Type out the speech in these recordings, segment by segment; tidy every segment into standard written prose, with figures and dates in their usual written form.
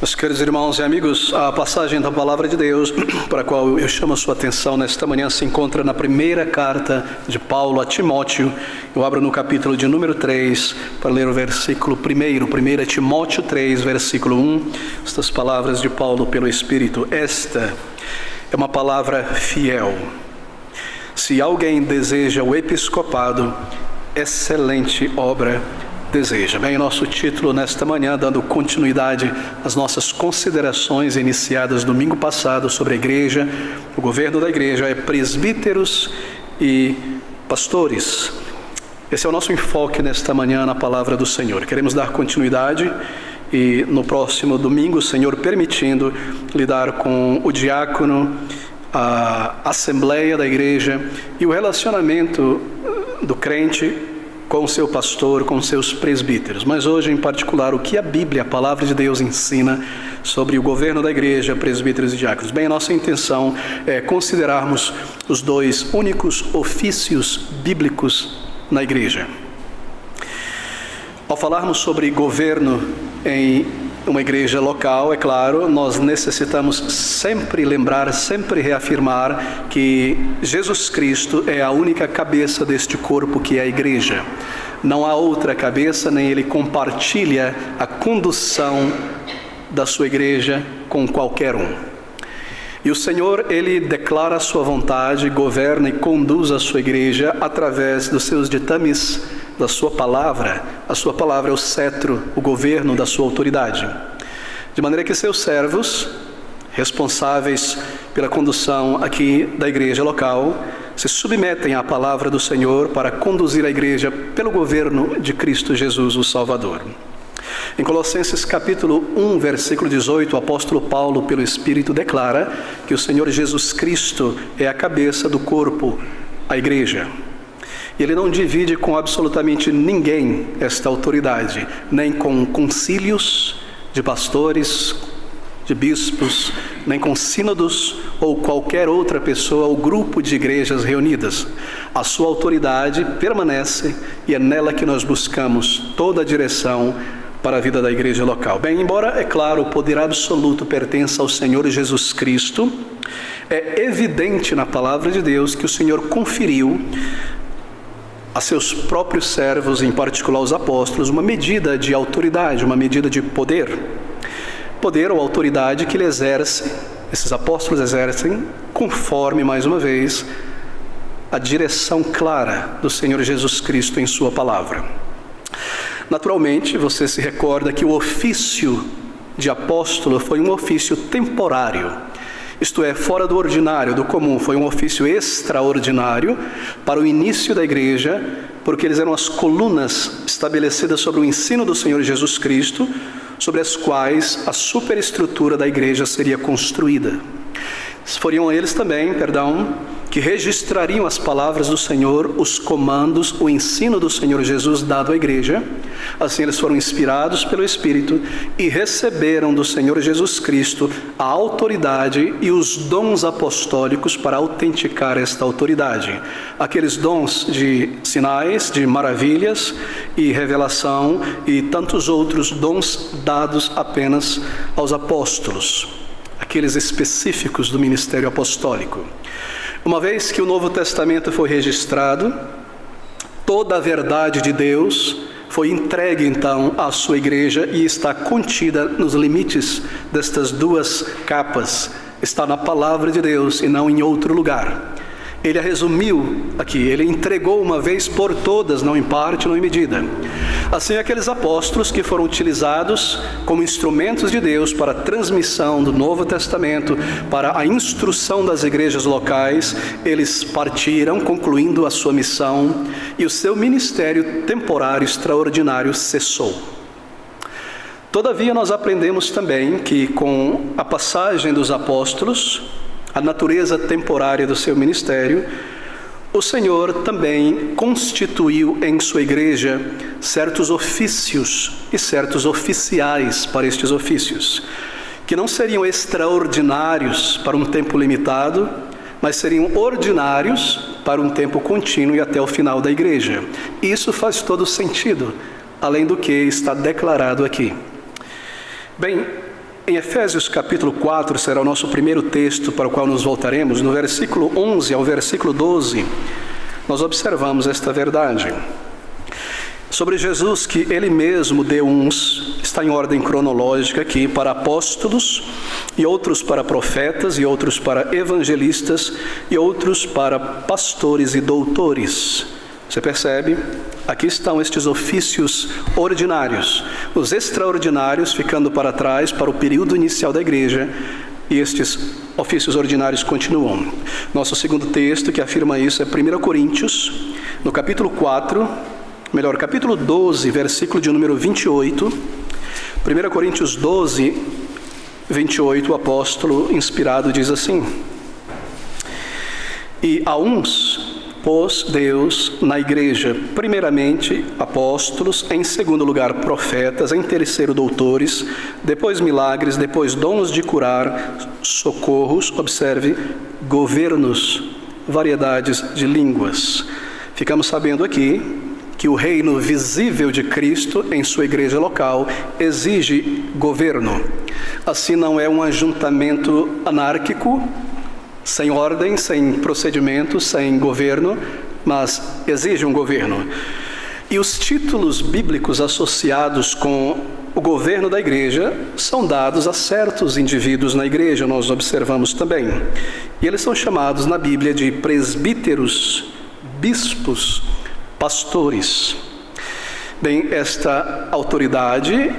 Meus queridos irmãos e amigos, a passagem da Palavra de Deus para a qual eu chamo a sua atenção nesta manhã se encontra na primeira carta de Paulo a Timóteo. Eu abro no capítulo de número 3 para ler o versículo 1 Timóteo 3, versículo 1. Estas palavras de Paulo pelo Espírito. Esta é uma palavra fiel. Se alguém deseja o episcopado, excelente obra deseja. Bem, nosso título nesta manhã, dando continuidade às nossas considerações iniciadas domingo passado sobre a igreja, o governo da igreja, é presbíteros e pastores. Esse é o nosso enfoque nesta manhã na palavra do Senhor. Queremos dar continuidade e no próximo domingo, o Senhor permitindo, lidar com o diácono, a assembleia da igreja e o relacionamento do crente com o seu pastor, com seus presbíteros. Mas hoje, em particular, o que a Bíblia, a Palavra de Deus, ensina sobre o governo da igreja, presbíteros e diáconos. Bem, a nossa intenção é considerarmos os dois únicos ofícios bíblicos na igreja. Ao falarmos sobre governo em uma igreja local, é claro, nós necessitamos sempre lembrar, sempre reafirmar que Jesus Cristo é a única cabeça deste corpo que é a igreja. Não há outra cabeça, nem ele compartilha a condução da sua igreja com qualquer um. E o Senhor, ele declara a sua vontade, governa e conduz a sua igreja através dos seus ditames, da sua palavra. A sua palavra é o cetro, o governo da sua autoridade. De maneira que seus servos, responsáveis pela condução aqui da igreja local, se submetem à palavra do Senhor para conduzir a igreja pelo governo de Cristo Jesus, o Salvador. Em Colossenses capítulo 1, versículo 18, o apóstolo Paulo, pelo Espírito, declara que o Senhor Jesus Cristo é a cabeça do corpo, a igreja. E ele não divide com absolutamente ninguém esta autoridade, nem com concílios de pastores, de bispos, nem com sínodos ou qualquer outra pessoa ou grupo de igrejas reunidas. A sua autoridade permanece e é nela que nós buscamos toda a direção para a vida da igreja local. Bem, embora, é claro, o poder absoluto pertença ao Senhor Jesus Cristo, é evidente na palavra de Deus que o Senhor conferiu a seus próprios servos, em particular os apóstolos, uma medida de autoridade, uma medida de poder. Poder ou autoridade que ele exerce, esses apóstolos exercem, conforme, mais uma vez, a direção clara do Senhor Jesus Cristo em sua palavra. Naturalmente, você se recorda que o ofício de apóstolo foi um ofício temporário. Isto é, fora do ordinário, do comum, foi um ofício extraordinário para o início da igreja, porque eles eram as colunas estabelecidas sobre o ensino do Senhor Jesus Cristo, sobre as quais a superestrutura da igreja seria construída. Foriam eles também, que registrariam as palavras do Senhor, os comandos, o ensino do Senhor Jesus dado à igreja. Assim eles foram inspirados pelo Espírito e receberam do Senhor Jesus Cristo a autoridade e os dons apostólicos para autenticar esta autoridade. Aqueles dons de sinais, de maravilhas e revelação e tantos outros dons dados apenas aos apóstolos, aqueles específicos do ministério apostólico. Uma vez que o Novo Testamento foi registrado, toda a verdade de Deus foi entregue então à sua igreja e está contida nos limites destas duas capas. Está na palavra de Deus e não em outro lugar. Ele a resumiu aqui, ele entregou uma vez por todas, não em parte, não em medida. Assim, aqueles apóstolos que foram utilizados como instrumentos de Deus para a transmissão do Novo Testamento, para a instrução das igrejas locais, eles partiram, concluindo a sua missão, e o seu ministério temporário extraordinário cessou. Todavia, nós aprendemos também que com a passagem dos apóstolos, a natureza temporária do seu ministério, o Senhor também constituiu em sua igreja certos ofícios e certos oficiais para estes ofícios, que não seriam extraordinários para um tempo limitado, mas seriam ordinários para um tempo contínuo e até o final da igreja. Isso faz todo sentido, além do que está declarado aqui. Bem, Em Efésios capítulo 4 será o nosso primeiro texto para o qual nos voltaremos. No versículo 11 ao versículo 12, nós observamos esta verdade. Sobre Jesus, que Ele mesmo deu uns, está em ordem cronológica aqui, para apóstolos, e outros para profetas, e outros para evangelistas, e outros para pastores e doutores. Você percebe? Aqui estão estes ofícios ordinários, os extraordinários ficando para trás para o período inicial da igreja, e estes ofícios ordinários continuam. Nosso segundo texto que afirma isso é 1 Coríntios, no capítulo 12, versículo de número 28. 1 Coríntios 12, 28, o apóstolo inspirado diz assim: E a uns pôs Deus na igreja, primeiramente apóstolos, em segundo lugar profetas, em terceiro doutores, depois milagres, depois dons de curar, socorros, observe, governos, variedades de línguas. Ficamos sabendo aqui que o reino visível de Cristo em sua igreja local exige governo. Assim não é um ajuntamento anárquico, sem ordem, sem procedimento, sem governo, mas exige um governo. E os títulos bíblicos associados com o governo da igreja são dados a certos indivíduos na igreja, nós observamos também. E eles são chamados na Bíblia de presbíteros, bispos, pastores. Bem, esta autoridade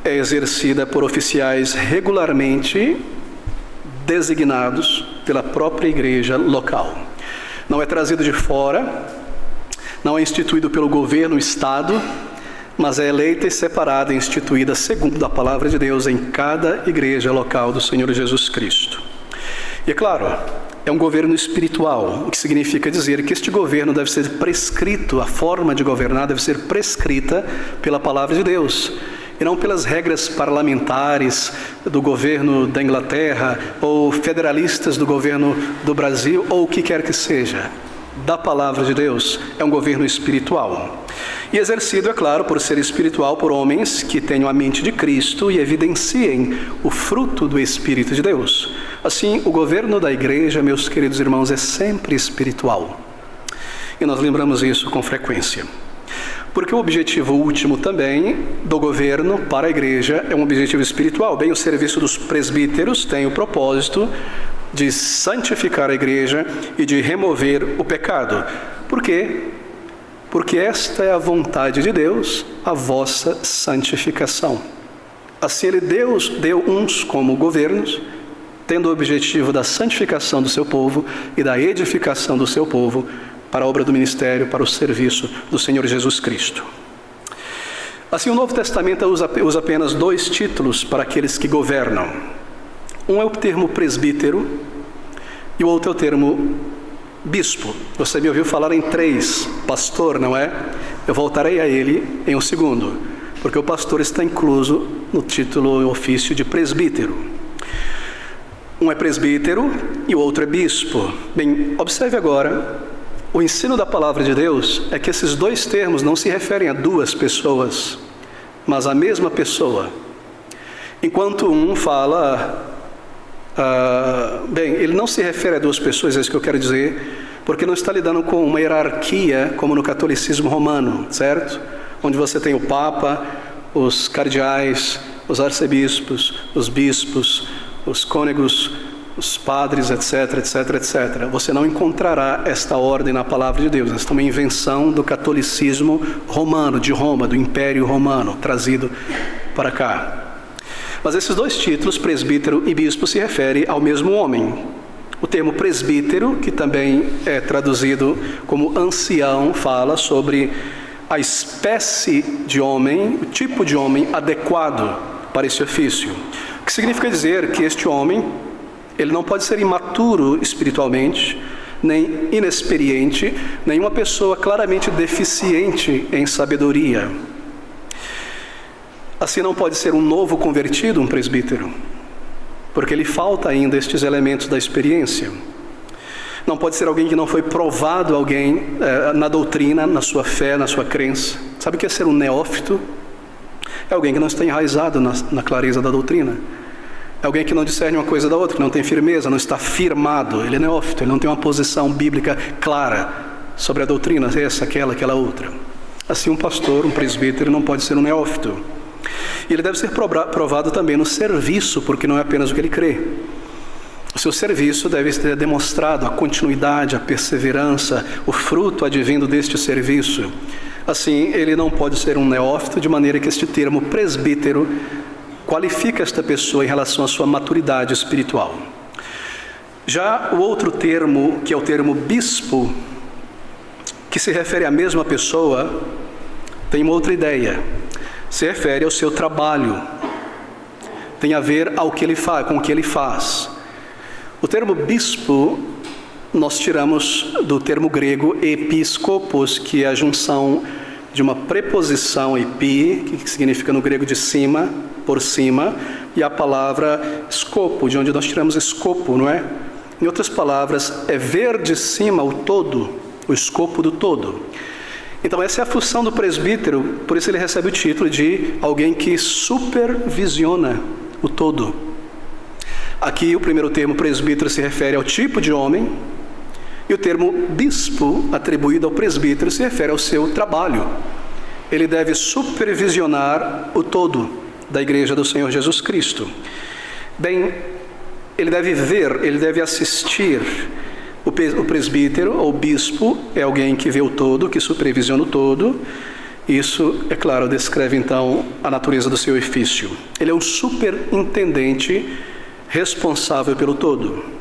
é exercida por oficiais regularmente designados pela própria igreja local. Não é trazido de fora, não é instituído pelo governo, o Estado, mas é eleita e separada e instituída segundo a palavra de Deus em cada igreja local do Senhor Jesus Cristo. E é claro, é um governo espiritual, o que significa dizer que este governo deve ser prescrito, a forma de governar deve ser prescrita pela palavra de Deus, e não pelas regras parlamentares do governo da Inglaterra, ou federalistas do governo do Brasil, ou o que quer que seja. Da palavra de Deus, é um governo espiritual. E exercido, é claro, por ser espiritual, por homens que tenham a mente de Cristo e evidenciem o fruto do Espírito de Deus. Assim, o governo da igreja, meus queridos irmãos, é sempre espiritual. E nós lembramos isso com frequência. Porque o objetivo último também do governo para a igreja é um objetivo espiritual. Bem, o serviço dos presbíteros tem o propósito de santificar a igreja e de remover o pecado. Por quê? Porque esta é a vontade de Deus, a vossa santificação. Assim Deus deu uns como governos, tendo o objetivo da santificação do seu povo e da edificação do seu povo, para a obra do ministério, para o serviço do Senhor Jesus Cristo. Assim, o Novo Testamento usa apenas dois títulos para aqueles que governam. Um é o termo presbítero e o outro é o termo bispo. Você me ouviu falar em três, pastor, não é? Eu voltarei a ele em um segundo, porque o pastor está incluso no título e ofício de presbítero. Um é presbítero e o outro é bispo. Bem, observe agora. O ensino da palavra de Deus é que esses dois termos não se referem a duas pessoas, mas à mesma pessoa. Enquanto um fala, ele não se refere a duas pessoas, é isso que eu quero dizer, porque não está lidando com uma hierarquia como no catolicismo romano, certo? Onde você tem o Papa, os cardeais, os arcebispos, os bispos, os cônegos, os padres, etc, etc, etc. Você não encontrará esta ordem na palavra de Deus. Esta é uma invenção do catolicismo romano, de Roma, do Império Romano, trazido para cá. Mas esses dois títulos, presbítero e bispo, se referem ao mesmo homem. O termo presbítero, que também é traduzido como ancião, fala sobre a espécie de homem, o tipo de homem adequado para esse ofício. O que significa dizer que este homem, ele não pode ser imaturo espiritualmente, nem inexperiente, nem uma pessoa claramente deficiente em sabedoria. Assim não pode ser um novo convertido, um presbítero, porque lhe falta ainda estes elementos da experiência. Não pode ser alguém que não foi provado na doutrina, na sua fé, na sua crença. Sabe o que é ser um neófito? É alguém que não está enraizado na clareza da doutrina. É alguém que não discerne uma coisa da outra, que não tem firmeza, não está firmado. Ele é neófito, ele não tem uma posição bíblica clara sobre a doutrina, essa, aquela outra. Assim, um pastor, um presbítero, não pode ser um neófito. E ele deve ser provado também no serviço, porque não é apenas o que ele crê. O seu serviço deve ter demonstrado a continuidade, a perseverança, o fruto advindo deste serviço. Assim, ele não pode ser um neófito, de maneira que este termo presbítero qualifica esta pessoa em relação à sua maturidade espiritual. Já o outro termo, que é o termo bispo, que se refere à mesma pessoa, tem uma outra ideia. Se refere ao seu trabalho. Tem a ver com o que ele faz. O termo bispo nós tiramos do termo grego episkopos, que é a junção de uma preposição epi, que significa no grego de cima, por cima, e a palavra escopo, de onde nós tiramos escopo, não é? Em outras palavras, é ver de cima o todo, o escopo do todo. Então essa é a função do presbítero, por isso ele recebe o título de alguém que supervisiona o todo. Aqui o primeiro termo presbítero se refere ao tipo de homem, e o termo bispo, atribuído ao presbítero, se refere ao seu trabalho. Ele deve supervisionar o todo da igreja do Senhor Jesus Cristo. Bem, ele deve ver, ele deve assistir. O presbítero ou bispo é alguém que vê o todo, que supervisiona o todo. Isso, é claro, descreve então a natureza do seu ofício. Ele é um superintendente responsável pelo todo.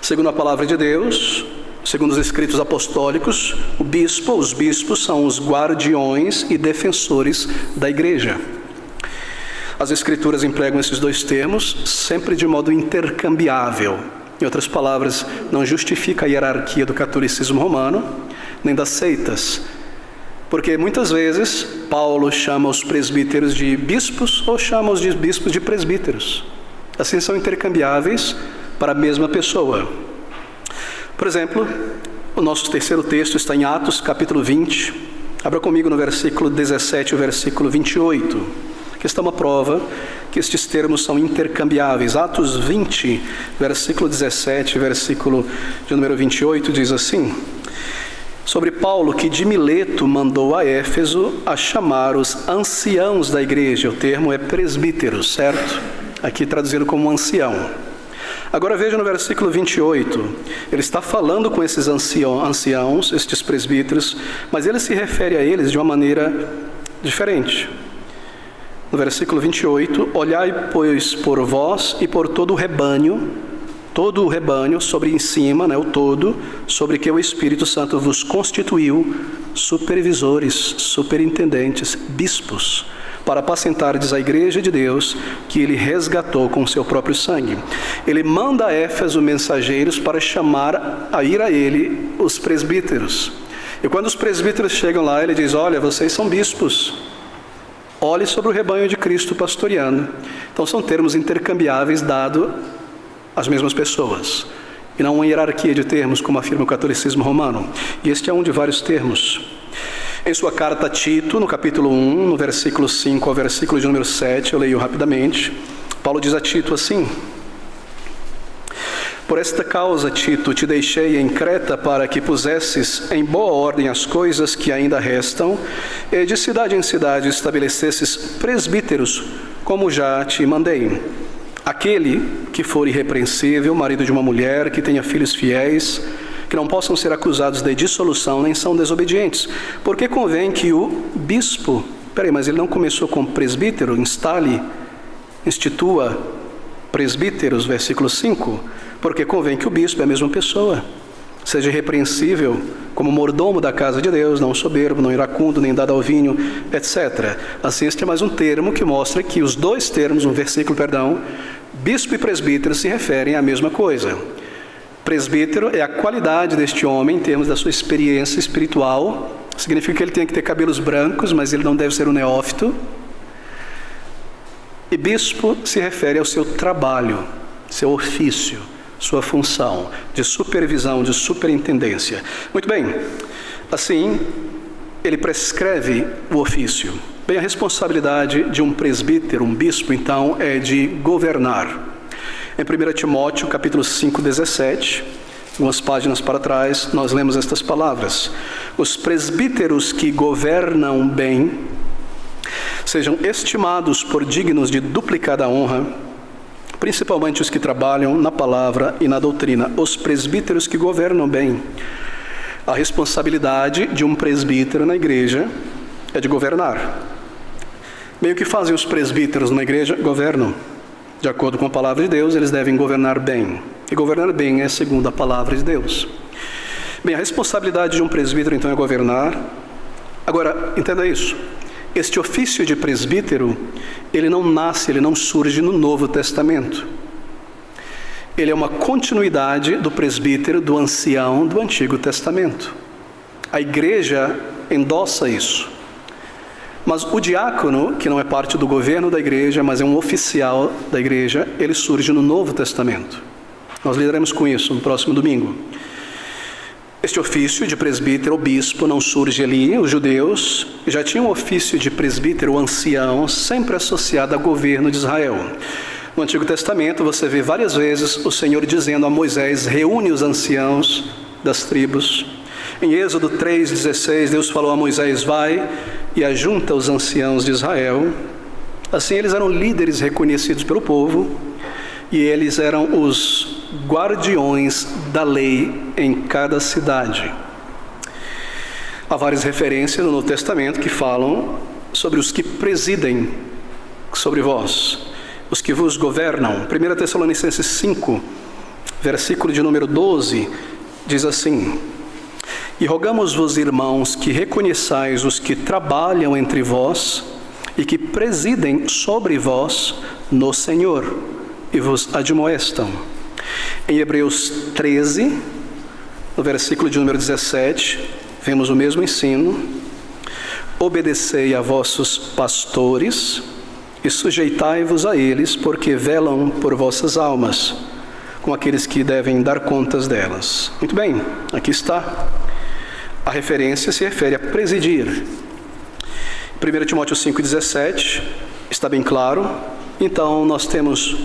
Segundo a palavra de Deus, segundo os escritos apostólicos, os bispos são os guardiões e defensores da igreja. As escrituras empregam esses dois termos sempre de modo intercambiável. Em outras palavras, não justifica a hierarquia do catolicismo romano, nem das seitas. Porque muitas vezes Paulo chama os presbíteros de bispos ou chama os bispos de presbíteros. Assim são intercambiáveis para a mesma pessoa. Por exemplo, o nosso terceiro texto está em Atos capítulo 20. Abra comigo no versículo 17 e o versículo 28. Aqui está uma prova que estes termos são intercambiáveis. Atos 20, versículo 17, versículo de número 28, diz assim: sobre Paulo, que de Mileto mandou a Éfeso a chamar os anciãos da igreja. O termo é presbítero, certo? Aqui traduzido como ancião. Agora veja no versículo 28, ele está falando com esses anciãos, estes presbíteros, mas ele se refere a eles de uma maneira diferente. No versículo 28, olhai, pois, por vós e por todo o rebanho, sobre em cima, o todo, sobre que o Espírito Santo vos constituiu supervisores, superintendentes, bispos, para apacentardes a igreja de Deus, que ele resgatou com o seu próprio sangue. Ele manda a Éfeso mensageiros para chamar a ir a ele os presbíteros. E quando os presbíteros chegam lá, ele diz: olha, vocês são bispos. Olhe sobre o rebanho de Cristo pastoreando. Então são termos intercambiáveis dados às mesmas pessoas. E não uma hierarquia de termos, como afirma o catolicismo romano. E este é um de vários termos. Em sua carta a Tito, no capítulo 1, no versículo 5 ao versículo de número 7, eu leio rapidamente. Paulo diz a Tito assim: por esta causa, Tito, te deixei em Creta para que pusesses em boa ordem as coisas que ainda restam, e de cidade em cidade estabelecesses presbíteros, como já te mandei. Aquele que for irrepreensível, marido de uma mulher, que tenha filhos fiéis, que não possam ser acusados de dissolução, nem são desobedientes. Porque convém que o bispo... mas ele não começou com presbítero? Institua presbíteros, versículo 5. Porque convém que o bispo é a mesma pessoa. Seja irrepreensível como mordomo da casa de Deus, não soberbo, não iracundo, nem dado ao vinho, etc. Assim, este é mais um termo que mostra que os dois termos, bispo e presbítero se referem à mesma coisa. Presbítero é a qualidade deste homem em termos da sua experiência espiritual. Significa que ele tem que ter cabelos brancos, mas ele não deve ser um neófito. E bispo se refere ao seu trabalho, seu ofício, sua função de supervisão, de superintendência. Muito bem, assim, ele prescreve o ofício. Bem, a responsabilidade de um presbítero, um bispo, então, é de governar. Em 1 Timóteo, capítulo 5, 17, algumas páginas para trás, nós lemos estas palavras: os presbíteros que governam bem sejam estimados por dignos de duplicada honra, principalmente os que trabalham na palavra e na doutrina. Os presbíteros que governam bem. A responsabilidade de um presbítero na igreja é de governar. Bem, o que fazem os presbíteros na igreja? Governam. De acordo com a palavra de Deus, eles devem governar bem. E governar bem é segundo a palavra de Deus. Bem, a responsabilidade de um presbítero, então, é governar. Agora, entenda isso. Este ofício de presbítero, ele não nasce, ele não surge no Novo Testamento. Ele é uma continuidade do presbítero, do ancião do Antigo Testamento. A igreja endossa isso. Mas o diácono, que não é parte do governo da igreja, mas é um oficial da igreja, ele surge no Novo Testamento. Nós lidaremos com isso no próximo domingo. Este ofício de presbítero ou bispo não surge ali. Os judeus já tinham um ofício de presbítero ou ancião sempre associado ao governo de Israel. No Antigo Testamento você vê várias vezes o Senhor dizendo a Moisés: reúne os anciãos das tribos. Em Êxodo 3,16, Deus falou a Moisés: vai e ajunta os anciãos de Israel. Assim eles eram líderes reconhecidos pelo povo e eles eram os guardiões da lei em cada cidade. Há várias referências no Novo Testamento que falam sobre os que presidem sobre vós, os que vos governam. 1 Tessalonicenses 5, versículo de número 12, diz assim: e rogamos-vos, irmãos, que reconheçais os que trabalham entre vós e que presidem sobre vós no Senhor e vos admoestam. Em Hebreus 13, no versículo de número 17, vemos o mesmo ensino: obedecei a vossos pastores e sujeitai-vos a eles, porque velam por vossas almas, com aqueles que devem dar contas delas. Muito bem, aqui está. A referência se refere a presidir. 1 Timóteo 5,17 está bem claro. Então nós temos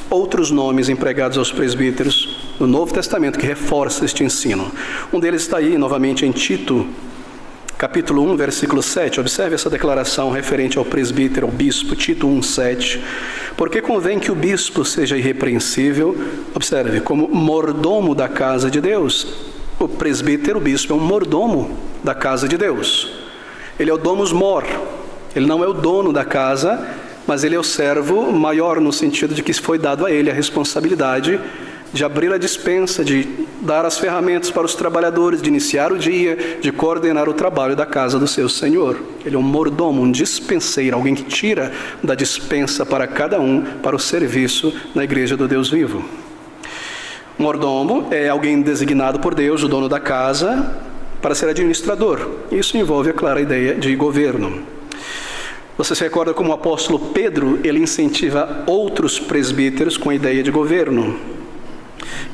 outros nomes empregados aos presbíteros no Novo Testamento que reforça este ensino. Um deles está aí novamente em Tito, capítulo 1, versículo 7. Observe essa declaração referente ao presbítero, ao bispo, Tito 1, 7. Porque convém que o bispo seja irrepreensível, observe, como mordomo da casa de Deus. O presbítero, o bispo, é um mordomo da casa de Deus. Ele é o domus mor. Ele não é o dono da casa, mas ele é o servo maior, no sentido de que foi dado a ele a responsabilidade de abrir a despensa, de dar as ferramentas para os trabalhadores, de iniciar o dia, de coordenar o trabalho da casa do seu Senhor. Ele é um mordomo, um dispenseiro, alguém que tira da despensa para cada um, para o serviço na igreja do Deus vivo. Mordomo é alguém designado por Deus, o dono da casa, para ser administrador. Isso envolve, é claro, a ideia de governo. Você se recorda como o apóstolo Pedro, ele incentiva outros presbíteros com a ideia de governo.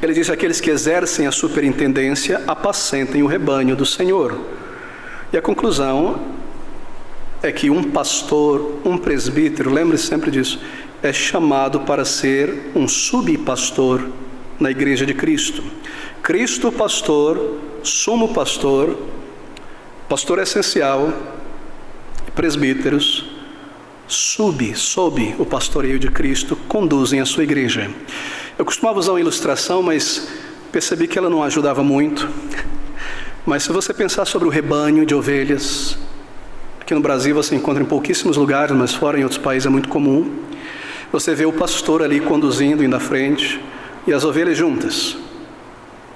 Ele diz: aqueles que exercem a superintendência apacentem o rebanho do Senhor. E a conclusão é que um pastor, um presbítero, lembre-se sempre disso, é chamado para ser um subpastor na igreja de Cristo. Cristo pastor, sumo pastor, pastor essencial, presbíteros, sob o pastoreio de Cristo, conduzem a sua igreja. Eu costumava usar uma ilustração, mas percebi que ela não ajudava muito. Mas se você pensar sobre o rebanho de ovelhas, aqui no Brasil você encontra em pouquíssimos lugares, mas fora em outros países é muito comum. Você vê o pastor ali conduzindo, indo à frente, e as ovelhas juntas,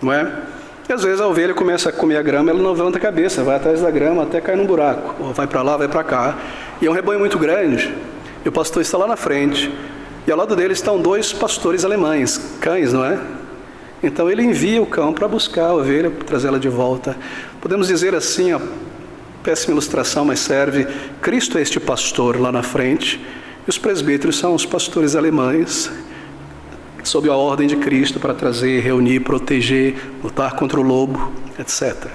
não é? E às vezes a ovelha começa a comer a grama, ela não levanta a cabeça, vai atrás da grama até cair num buraco, ou vai para lá, vai para cá. E é um rebanho muito grande, e o pastor está lá na frente, e ao lado dele estão 2 pastores alemães, cães, não é? Então ele envia o cão para buscar a ovelha, para trazê-la de volta. Podemos dizer assim, péssima ilustração, mas serve: Cristo é este pastor lá na frente, e os presbíteros são os pastores alemães, sob a ordem de Cristo, para trazer, reunir, proteger, lutar contra o lobo, etc.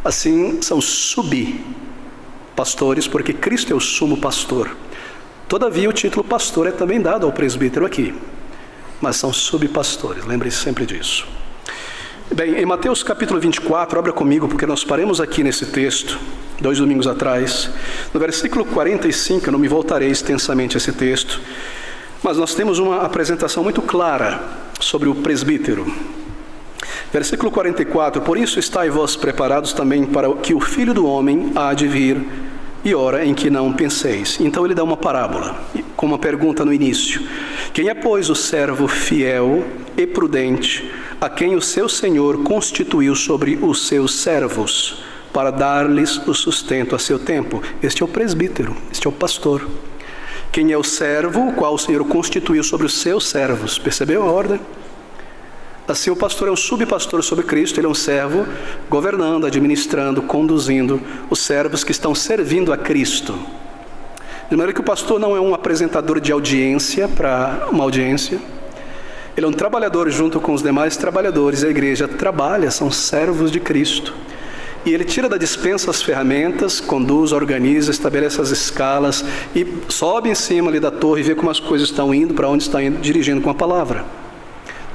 Assim, são subpastores pastores, porque Cristo é o sumo pastor. Todavia, o título pastor é também dado ao presbítero aqui, mas são subpastores, lembre-se sempre disso. Bem, em Mateus capítulo 24, abra comigo, porque nós paramos aqui nesse texto, 2 domingos atrás, no versículo 45, eu não me voltarei extensamente a esse texto, mas nós temos uma apresentação muito clara sobre o presbítero. Versículo 44, por isso estai vós preparados também para que o Filho do Homem há de vir, e hora em que não penseis. Então ele dá uma parábola, com uma pergunta no início. Quem é, pois, o servo fiel e prudente, a quem o seu Senhor constituiu sobre os seus servos, para dar-lhes o sustento a seu tempo? Este é o presbítero, este é o pastor. Quem é o servo, o qual o Senhor constituiu sobre os seus servos? Percebeu a ordem? Assim, o pastor é um subpastor sobre Cristo, ele é um servo governando, administrando, conduzindo os servos que estão servindo a Cristo. De maneira que o pastor não é um apresentador de audiência para uma audiência, ele é um trabalhador junto com os demais trabalhadores. A igreja trabalha, são servos de Cristo. E ele tira da despensa as ferramentas, conduz, organiza, estabelece as escalas e sobe em cima ali da torre e vê como as coisas estão indo, para onde está indo, dirigindo com a palavra.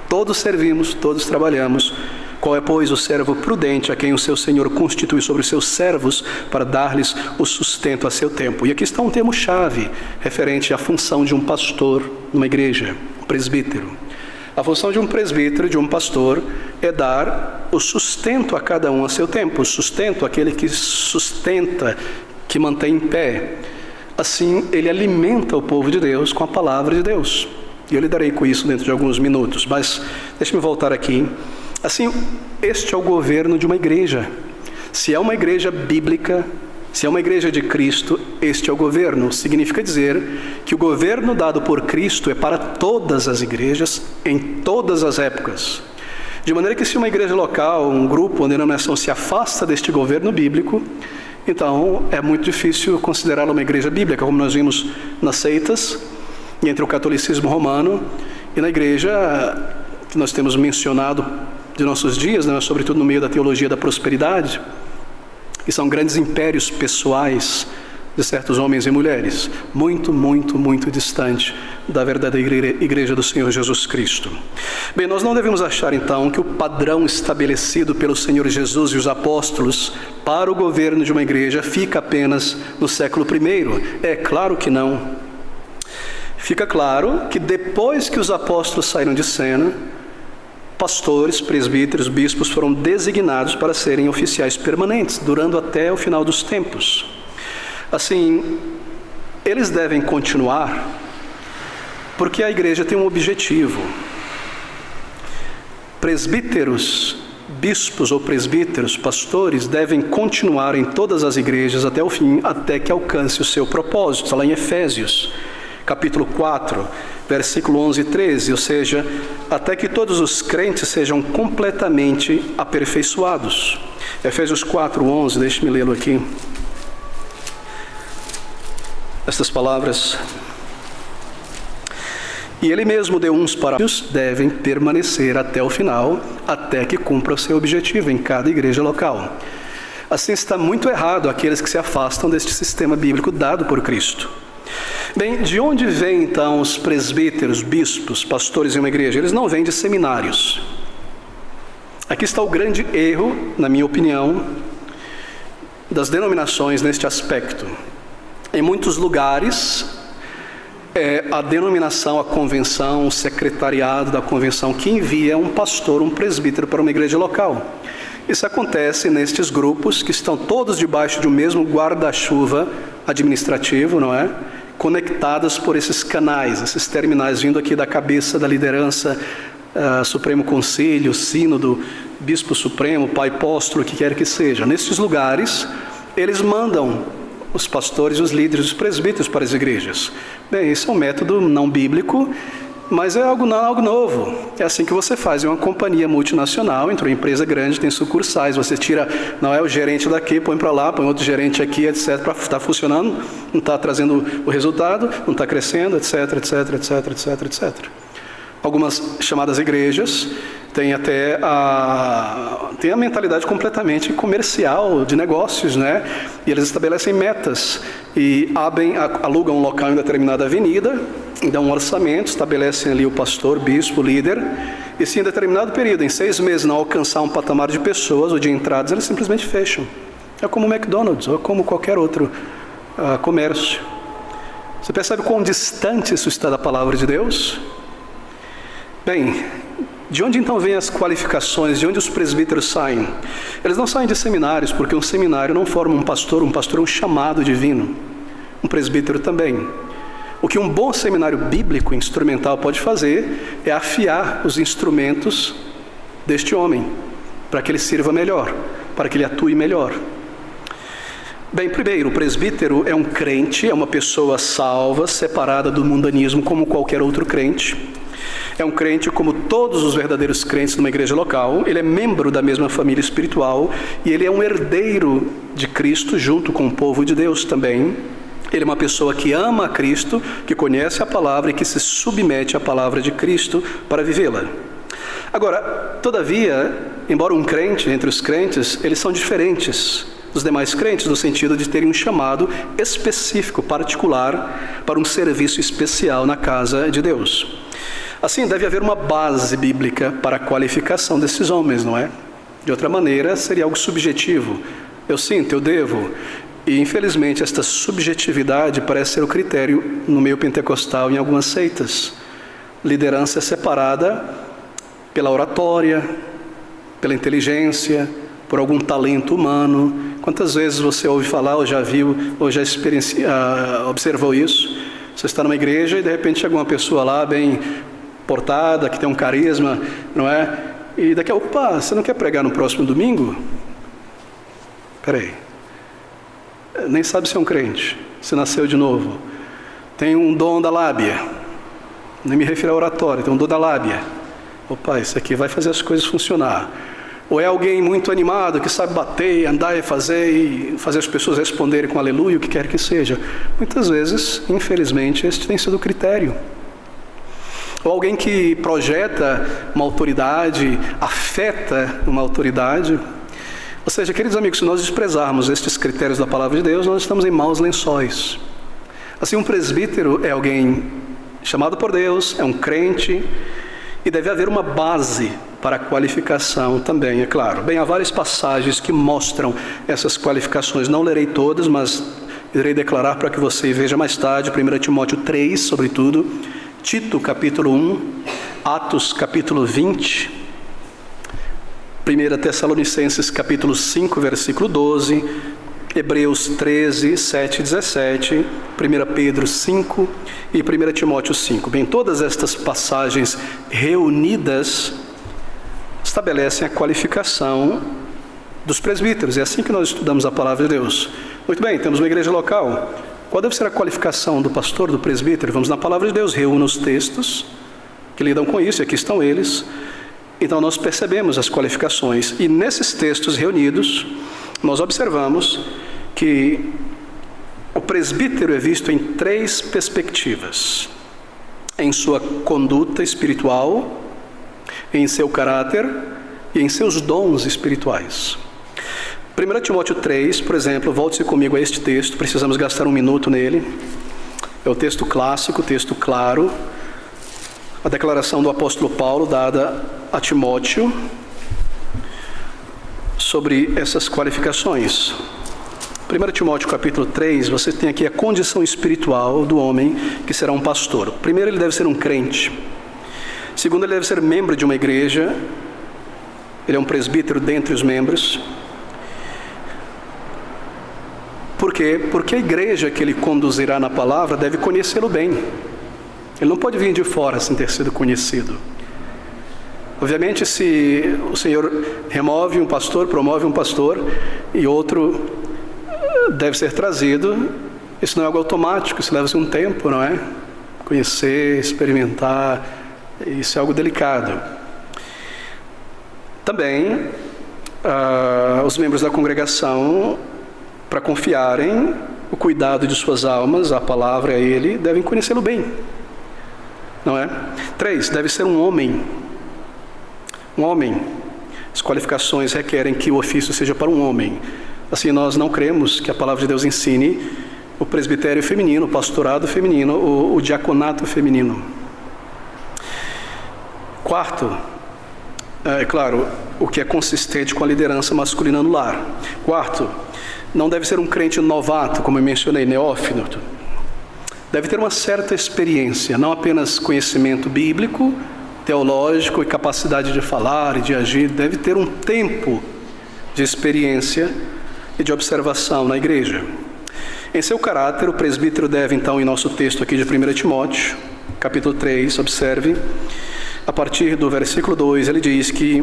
Todos servimos, todos trabalhamos. Qual é, pois, o servo prudente a quem o seu Senhor constitui sobre os seus servos para dar-lhes o sustento a seu tempo? E aqui está um termo-chave referente à função de um pastor numa igreja, um presbítero. A função de um presbítero, de um pastor, é dar o sustento a cada um a seu tempo. O sustento, aquele que sustenta, que mantém em pé. Assim, ele alimenta o povo de Deus com a palavra de Deus. E eu lidarei com isso dentro de alguns minutos, mas deixe-me voltar aqui. Assim, este é o governo de uma igreja. Se é uma igreja bíblica, se é uma igreja de Cristo, este é o governo. Significa dizer que o governo dado por Cristo é para todas as igrejas, em todas as épocas. De maneira que se uma igreja local, um grupo, uma denominação se afasta deste governo bíblico, então é muito difícil considerá-la uma igreja bíblica, como nós vimos nas seitas, e entre o catolicismo romano e na igreja que nós temos mencionado de nossos dias, né, sobretudo no meio da teologia da prosperidade, que são grandes impérios pessoais de certos homens e mulheres, muito, muito, muito distante da verdadeira igreja do Senhor Jesus Cristo. Bem, nós não devemos achar então que o padrão estabelecido pelo Senhor Jesus e os apóstolos para o governo de uma igreja fica apenas no século I. É claro que não. Fica claro que depois que os apóstolos saíram de cena, pastores, presbíteros, bispos foram designados para serem oficiais permanentes, durando até o final dos tempos. Assim, eles devem continuar, porque a igreja tem um objetivo. Presbíteros, bispos ou presbíteros, pastores, devem continuar em todas as igrejas até o fim, até que alcance o seu propósito. Está lá em Efésios, capítulo 4, versículo 11 e 13, ou seja, até que todos os crentes sejam completamente aperfeiçoados. Efésios 4, 11, deixe-me lê-lo aqui. Estas palavras: e ele mesmo deu uns para os devem permanecer até o final, até que cumpra o seu objetivo em cada igreja local. Assim está muito errado aqueles que se afastam deste sistema bíblico dado por Cristo. Bem, de onde vêm então os presbíteros, bispos, pastores em uma igreja? Eles não vêm de seminários. Aqui está o grande erro, na minha opinião, das denominações neste aspecto. Em muitos lugares, a denominação, a convenção, o secretariado da convenção que envia um pastor, um presbítero para uma igreja local. Isso acontece nestes grupos que estão todos debaixo de um mesmo guarda-chuva administrativo, não é? Conectadas por esses canais, esses terminais vindo aqui da cabeça da liderança, Supremo Concílio, Sínodo, Bispo Supremo, Pai Apóstolo, o que quer que seja. Nesses lugares, eles mandam os pastores, os líderes, os presbíteros para as igrejas. Bem, isso é um método não bíblico, mas é algo novo. É assim que você faz. É uma companhia multinacional, entre uma empresa grande, tem sucursais. Você tira, não é o gerente daqui, põe para lá, põe outro gerente aqui, etc. Para estar funcionando, não está trazendo o resultado, não está crescendo, etc, etc, etc, etc, etc. Algumas chamadas igrejas tem até tem a mentalidade completamente comercial, de negócios, né? E eles estabelecem metas e alugam um local em determinada avenida, dão um orçamento, estabelecem ali o pastor, bispo, líder, e se em determinado período, em 6 meses, não alcançar um patamar de pessoas ou de entradas, eles simplesmente fecham. É como o McDonald's ou como qualquer outro comércio. Você percebe quão distante isso está da palavra de Deus? Bem, de onde então vêm as qualificações? De onde os presbíteros saem? Eles não saem de seminários, porque um seminário não forma um pastor é um chamado divino. Um presbítero também. O que um bom seminário bíblico instrumental pode fazer é afiar os instrumentos deste homem, para que ele sirva melhor, para que ele atue melhor. Bem, primeiro, o presbítero é um crente, é uma pessoa salva, separada do mundanismo como qualquer outro crente. É um crente como todos os verdadeiros crentes numa igreja local. Ele é membro da mesma família espiritual e ele é um herdeiro de Cristo junto com o povo de Deus também. Ele é uma pessoa que ama a Cristo, que conhece a palavra e que se submete à palavra de Cristo para vivê-la. Agora, todavia, embora um crente, entre os crentes, eles são diferentes dos demais crentes, no sentido de terem um chamado específico, particular, para um serviço especial na casa de Deus. Assim, deve haver uma base bíblica para a qualificação desses homens, não é? De outra maneira, seria algo subjetivo. Eu sinto, eu devo. E, infelizmente, esta subjetividade parece ser o critério no meio pentecostal em algumas seitas. Liderança é separada pela oratória, pela inteligência, por algum talento humano. Quantas vezes você ouve falar, ou já viu, ou já observou isso? Você está numa igreja e, de repente, chega uma pessoa lá, bem portada, que tem um carisma, não é? E daqui a pouco, opa, você não quer pregar no próximo domingo? Peraí. Nem sabe se é um crente, se nasceu de novo. Tem um dom da lábia. Nem me refiro à oratória, tem um dom da lábia. Opa, isso aqui vai fazer as coisas funcionar. Ou é alguém muito animado, que sabe bater, andar e fazer as pessoas responderem com aleluia, o que quer que seja. Muitas vezes, infelizmente, este tem sido o critério. Ou alguém que projeta uma autoridade, afeta uma autoridade. Ou seja, queridos amigos, se nós desprezarmos estes critérios da palavra de Deus, nós estamos em maus lençóis. Assim, um presbítero é alguém chamado por Deus, é um crente, e deve haver uma base para a qualificação também, é claro. Bem, há várias passagens que mostram essas qualificações. Não lerei todas, mas irei declarar para que você veja mais tarde. 1 Timóteo 3, sobretudo. Tito, capítulo 1. Atos, capítulo 20. 1 Tessalonicenses, capítulo 5, versículo 12. Hebreus 13, 7 e 17. 1 Pedro 5 e 1 Timóteo 5. Bem, todas estas passagens reunidas estabelecem a qualificação dos presbíteros. É assim que nós estudamos a palavra de Deus. Muito bem, temos uma igreja local. Qual deve ser a qualificação do pastor, do presbítero? Vamos na palavra de Deus, reúna os textos que lidam com isso, e aqui estão eles. Então nós percebemos as qualificações, e nesses textos reunidos, nós observamos que o presbítero é visto em 3 perspectivas: em sua conduta espiritual, em seu caráter e em seus dons espirituais. 1 Timóteo 3, por exemplo, volte-se comigo a este texto, precisamos gastar um minuto nele. É o texto clássico, o texto claro, a declaração do apóstolo Paulo dada a Timóteo sobre essas qualificações. 1 Timóteo capítulo 3, você tem aqui a condição espiritual do homem que será um pastor. Primeiro, ele deve ser um crente. Segundo, ele deve ser membro de uma igreja. Ele é um presbítero dentre os membros. Por quê? Porque a igreja que ele conduzirá na palavra deve conhecê-lo bem. Ele não pode vir de fora sem ter sido conhecido. Obviamente, se o Senhor remove um pastor, promove um pastor, e outro deve ser trazido, isso não é algo automático, isso leva-se um tempo, não é? Conhecer, experimentar, isso é algo delicado. Também, os membros da congregação, para confiarem o cuidado de suas almas, a palavra a ele, devem conhecê-lo bem, não é? 3, deve ser um homem homem. As qualificações requerem que o ofício seja para um homem. Assim, nós não cremos que a palavra de Deus ensine o presbitério feminino, o pastorado feminino, o diaconato feminino. Quarto, é claro, o que é consistente com a liderança masculina no lar. Quarto, não deve ser um crente novato, como eu mencionei, neófito. Deve ter uma certa experiência, não apenas conhecimento bíblico, teológico e capacidade de falar e de agir. Deve ter um tempo de experiência e de observação na igreja. Em seu caráter, o presbítero deve, então, em nosso texto aqui de 1 Timóteo, capítulo 3, observe, a partir do versículo 2, ele diz que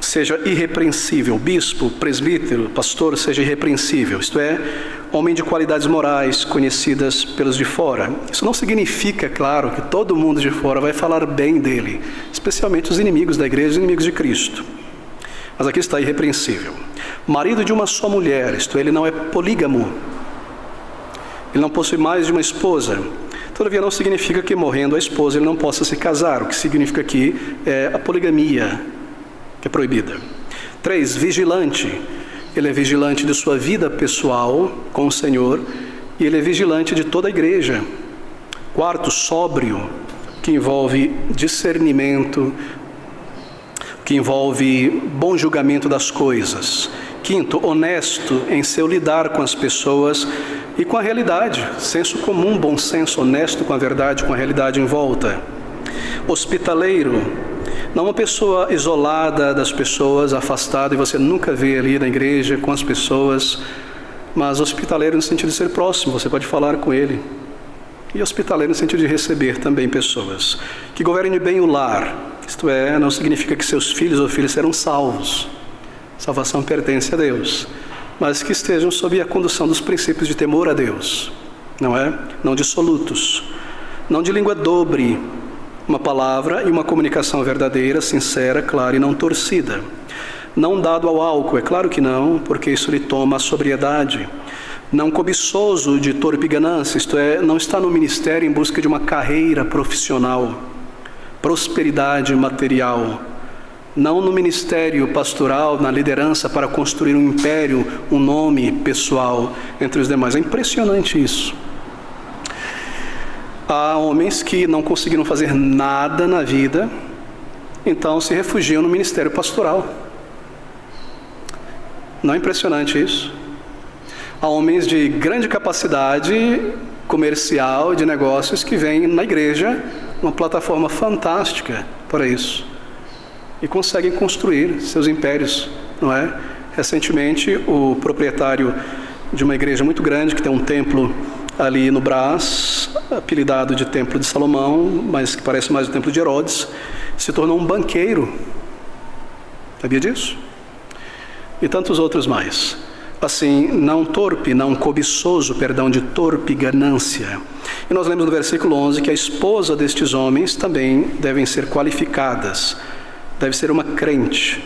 seja irrepreensível, bispo, presbítero, pastor, seja irrepreensível, isto é, homem de qualidades morais conhecidas pelos de fora. Isso não significa, claro, que todo mundo de fora vai falar bem dele, especialmente os inimigos da igreja, os inimigos de Cristo. Mas aqui está irrepreensível. Marido de uma só mulher, isto é, ele não é polígamo, ele não possui mais de uma esposa. Todavia não significa que morrendo a esposa ele não possa se casar. O que significa aqui é a poligamia, que é proibida. 3, vigilante. Ele é vigilante de sua vida pessoal com o Senhor e ele é vigilante de toda a igreja. 4, sóbrio, que envolve discernimento, que envolve bom julgamento das coisas. 5, honesto em seu lidar com as pessoas e com a realidade, senso comum, bom senso, honesto com a verdade, com a realidade em volta. Hospitaleiro, não uma pessoa isolada das pessoas, afastada, e você nunca vê ali na igreja com as pessoas, mas hospitaleiro no sentido de ser próximo, você pode falar com ele. E hospitaleiro no sentido de receber também pessoas. Que governe bem o lar, isto é, não significa que seus filhos ou filhas serão salvos. Salvação pertence a Deus, mas que estejam sob a condução dos princípios de temor a Deus, não é? Não dissolutos, não de língua dobre, uma palavra e uma comunicação verdadeira, sincera, clara e não torcida. Não dado ao álcool, é claro que não, porque isso lhe toma a sobriedade. Não cobiçoso de torpe ganância, isto é, não está no ministério em busca de uma carreira profissional, prosperidade material. Não no ministério pastoral, na liderança para construir um império, um nome pessoal entre os demais. É impressionante isso. Há homens que não conseguiram fazer nada na vida, então se refugiam no ministério pastoral. Não é impressionante isso? Há homens de grande capacidade comercial, de negócios, que vêm na igreja, uma plataforma fantástica para isso. E conseguem construir seus impérios, não é? Recentemente, o proprietário de uma igreja muito grande, que tem um templo ali no Brás, apelidado de Templo de Salomão, mas que parece mais o Templo de Herodes, se tornou um banqueiro. Sabia disso? E tantos outros mais. Assim, não torpe, não cobiçoso, perdão, de torpe ganância. E nós lemos no versículo 11 que a esposa destes homens também devem ser qualificadas. Deve ser uma crente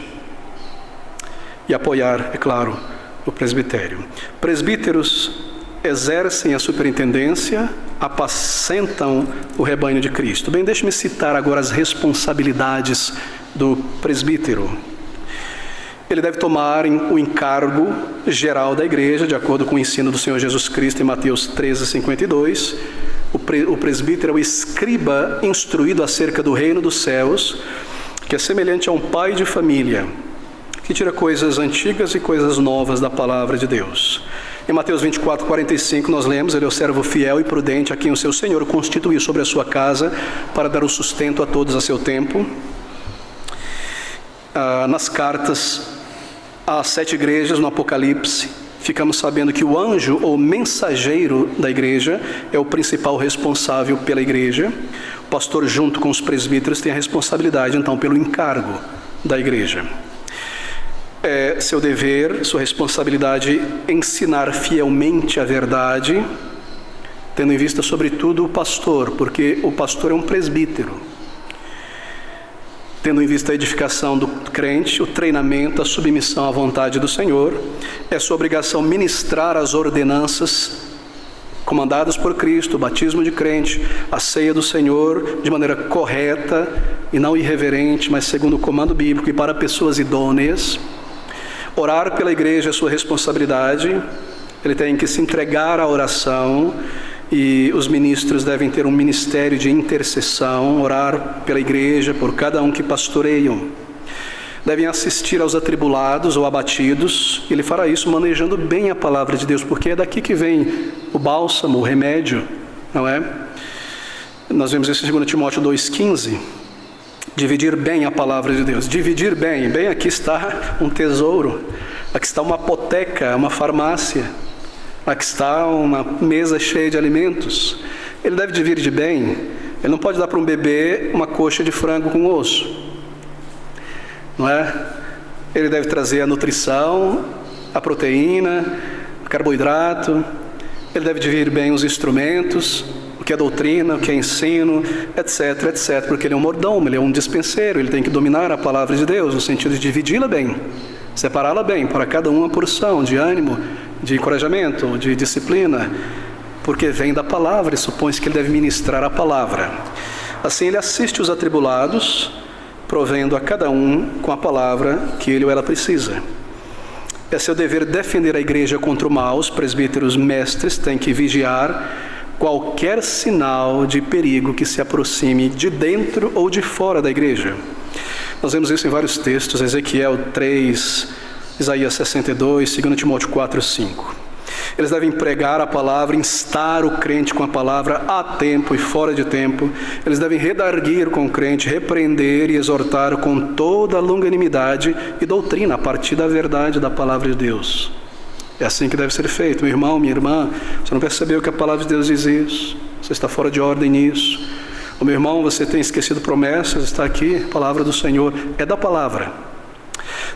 e apoiar, é claro, o presbitério. Presbíteros exercem a superintendência, apacentam o rebanho de Cristo. Bem, deixe-me citar agora as responsabilidades do presbítero. Ele deve tomar o encargo geral da igreja, de acordo com o ensino do Senhor Jesus Cristo em Mateus 13:52. O presbítero é o escriba instruído acerca do reino dos céus, que é semelhante a um pai de família, que tira coisas antigas e coisas novas da palavra de Deus. Em Mateus 24:45 nós lemos: ele é o servo fiel e prudente a quem o seu Senhor constituiu sobre a sua casa para dar o sustento a todos a seu tempo. Nas cartas às 7 igrejas no Apocalipse, ficamos sabendo que o anjo ou mensageiro da igreja é o principal responsável pela igreja. O pastor, junto com os presbíteros, tem a responsabilidade, então, pelo encargo da igreja. É seu dever, sua responsabilidade, ensinar fielmente a verdade, tendo em vista, sobretudo, o pastor, porque o pastor é um presbítero. Tendo em vista a edificação do crente, o treinamento, a submissão à vontade do Senhor, é sua obrigação ministrar as ordenanças comandadas por Cristo, o batismo de crente, a ceia do Senhor de maneira correta e não irreverente, mas segundo o comando bíblico e para pessoas idôneas. Orar pela igreja é sua responsabilidade, ele tem que se entregar à oração e os ministros devem ter um ministério de intercessão, orar pela igreja, por cada um que pastoreiam. Devem assistir aos atribulados ou abatidos, e ele fará isso manejando bem a palavra de Deus, porque é daqui que vem o bálsamo, o remédio, não é? Nós vemos isso em 2 Timóteo 2,15, dividir bem a palavra de Deus. Dividir bem, aqui está um tesouro, aqui está uma apoteca, uma farmácia, aqui está uma mesa cheia de alimentos. Ele deve dividir bem, ele não pode dar para um bebê uma coxa de frango com osso, não é? Ele deve trazer a nutrição, a proteína, o carboidrato. Ele deve dividir bem os instrumentos, o que é doutrina, o que é ensino, etc, etc. Porque ele é um mordomo, ele é um dispenseiro, ele tem que dominar a palavra de Deus, no sentido de dividi-la bem, separá-la bem, para cada um uma porção de ânimo, de encorajamento, de disciplina, porque vem da palavra e supõe-se que ele deve ministrar a palavra. Assim ele assiste os atribulados, provendo a cada um com a palavra que ele ou ela precisa. É seu dever defender a igreja contra o mal. Os presbíteros mestres têm que vigiar qualquer sinal de perigo que se aproxime de dentro ou de fora da igreja. Nós vemos isso em vários textos, Ezequiel 3, Isaías 62, 2 Timóteo 4, 5. Eles devem pregar a palavra, instar o crente com a palavra a tempo e fora de tempo. Eles devem redarguir com o crente, repreender e exortar com toda a longanimidade e doutrina, a partir da verdade da palavra de Deus. É assim que deve ser feito. Meu irmão, minha irmã, você não percebeu que a palavra de Deus diz isso? Você está fora de ordem nisso. Meu irmão, você tem esquecido promessas, está aqui, a palavra do Senhor é da palavra.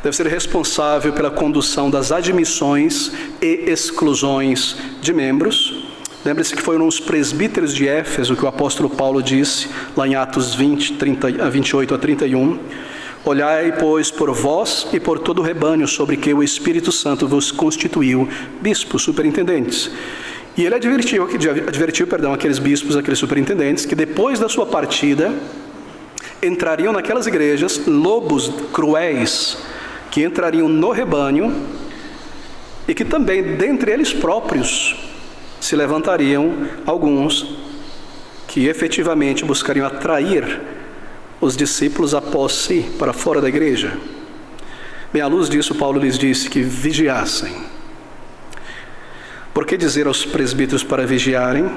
Deve ser responsável pela condução das admissões e exclusões de membros. Lembre-se que foram os presbíteros de Éfeso que o apóstolo Paulo disse, lá em Atos 20, 28 a 31. Olhai, pois, por vós e por todo o rebanho sobre que o Espírito Santo vos constituiu bispos, superintendentes. E ele advertiu aqueles bispos, aqueles superintendentes, que depois da sua partida entrariam naquelas igrejas lobos cruéis, que entrariam no rebanho e que também dentre eles próprios se levantariam alguns que efetivamente buscariam atrair os discípulos após si para fora da igreja. Bem, à luz disso, Paulo lhes disse que vigiassem. Por que dizer aos presbíteros para vigiarem?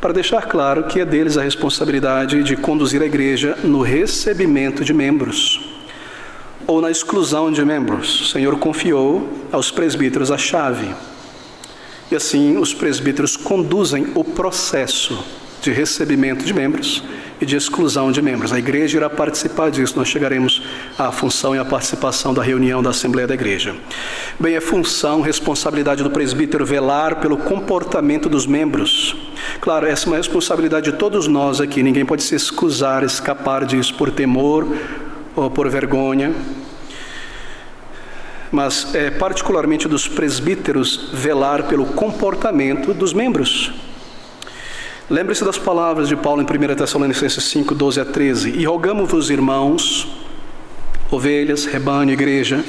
Para deixar claro que é deles a responsabilidade de conduzir a igreja no recebimento de membros ou na exclusão de membros. O Senhor confiou aos presbíteros a chave. E assim os presbíteros conduzem o processo de recebimento de membros e de exclusão de membros. A igreja irá participar disso. Nós chegaremos à função e à participação da reunião da Assembleia da Igreja. Bem, é função, responsabilidade do presbítero velar pelo comportamento dos membros. Claro, essa é uma responsabilidade de todos nós aqui. Ninguém pode se excusar, escapar disso por temor ou por vergonha. Mas é particularmente dos presbíteros velar pelo comportamento dos membros. Lembre-se das palavras de Paulo em 1 Tessalonicenses 5, 12 a 13. E rogamo-vos, irmãos, ovelhas, rebanho, igreja,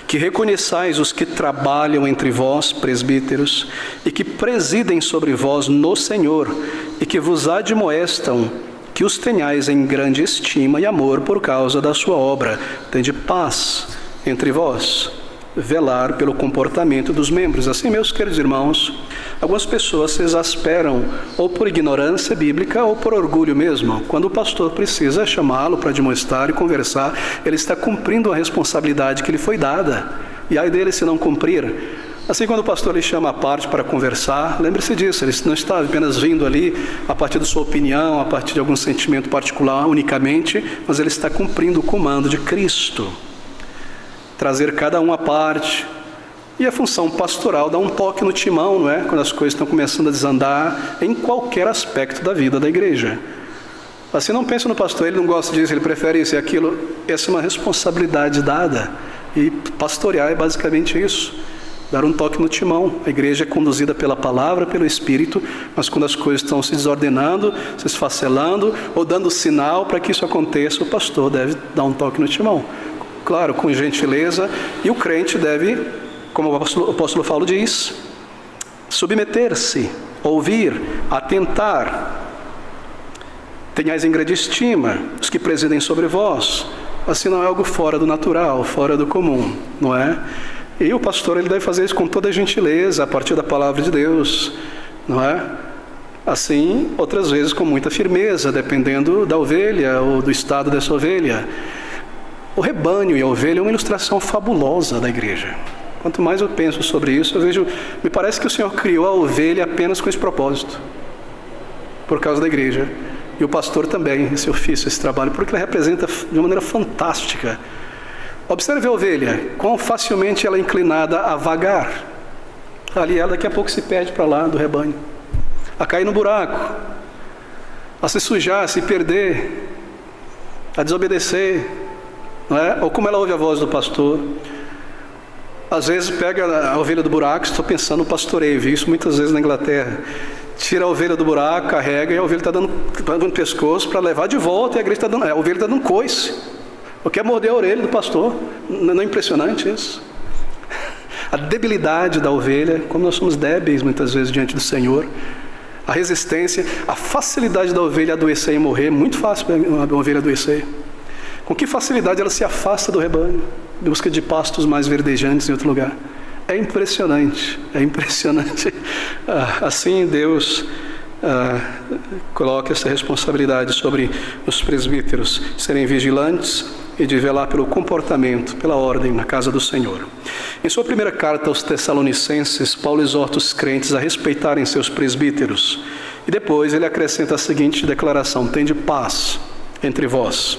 que reconheçais os que trabalham entre vós, presbíteros, e que presidem sobre vós no Senhor, e que vos admoestam, que os tenhais em grande estima e amor por causa da sua obra. Tende paz entre vós, velar pelo comportamento dos membros. Assim, meus queridos irmãos, algumas pessoas se exasperam ou por ignorância bíblica ou por orgulho mesmo. Quando o pastor precisa chamá-lo para demonstrar e conversar, ele está cumprindo a responsabilidade que lhe foi dada. E ai dele se não cumprir. Assim, quando o pastor lhe chama à parte para conversar, lembre-se disso, ele não está apenas vindo ali a partir da sua opinião, a partir de algum sentimento particular unicamente, mas ele está cumprindo o comando de Cristo. Trazer cada um à parte. E a função pastoral dá um toque no timão, não é? Quando as coisas estão começando a desandar em qualquer aspecto da vida da igreja. Assim, não pense no pastor, ele não gosta disso, ele prefere isso e aquilo. Essa é uma responsabilidade dada. E pastorear é basicamente isso. dar um toque no timão. A igreja é conduzida pela palavra, pelo Espírito, mas quando as coisas estão se desordenando, se esfacelando, ou dando sinal para que isso aconteça, o pastor deve dar um toque no timão. Claro, com gentileza, e o crente deve, como o apóstolo Paulo diz, submeter-se, ouvir, atentar. Tenhais em grande estima os que presidem sobre vós. Assim não é algo fora do natural, fora do comum, não é? E o pastor, ele deve fazer isso com toda a gentileza, a partir da palavra de Deus, não é? Assim, outras vezes com muita firmeza, dependendo da ovelha ou do estado dessa ovelha. O rebanho e a ovelha é uma ilustração fabulosa da igreja. Quanto mais eu penso sobre isso, me parece que o Senhor criou a ovelha apenas com esse propósito, por causa da igreja. E o pastor também, esse ofício, esse trabalho, porque ele representa de uma maneira fantástica. Observe a ovelha, quão facilmente ela é inclinada a vagar. Ali ela daqui a pouco se perde para lá do rebanho, a cair no buraco, a se sujar, a se perder, a desobedecer, não é? Ou como ela ouve a voz do pastor. Às vezes pega a ovelha do buraco, estou pensando no pastoreio, vi isso muitas vezes na Inglaterra. Tira a ovelha do buraco, carrega, e a ovelha está dando pescoço para levar de volta, e a igreja está dando, a ovelha está dando coice. Ou quer morder a orelha do pastor. Não é impressionante isso? A debilidade da ovelha, como nós somos débeis muitas vezes diante do Senhor. A resistência, a facilidade da ovelha adoecer e morrer, muito fácil uma ovelha adoecer. Com que facilidade ela se afasta do rebanho, em busca de pastos mais verdejantes em outro lugar. É impressionante, é impressionante. Assim Deus coloca essa responsabilidade sobre os presbíteros, serem vigilantes e de velar pelo comportamento, pela ordem na casa do Senhor. Em sua primeira carta aos Tessalonicenses, Paulo exorta os crentes a respeitarem seus presbíteros. E depois ele acrescenta a seguinte declaração: tende paz entre vós.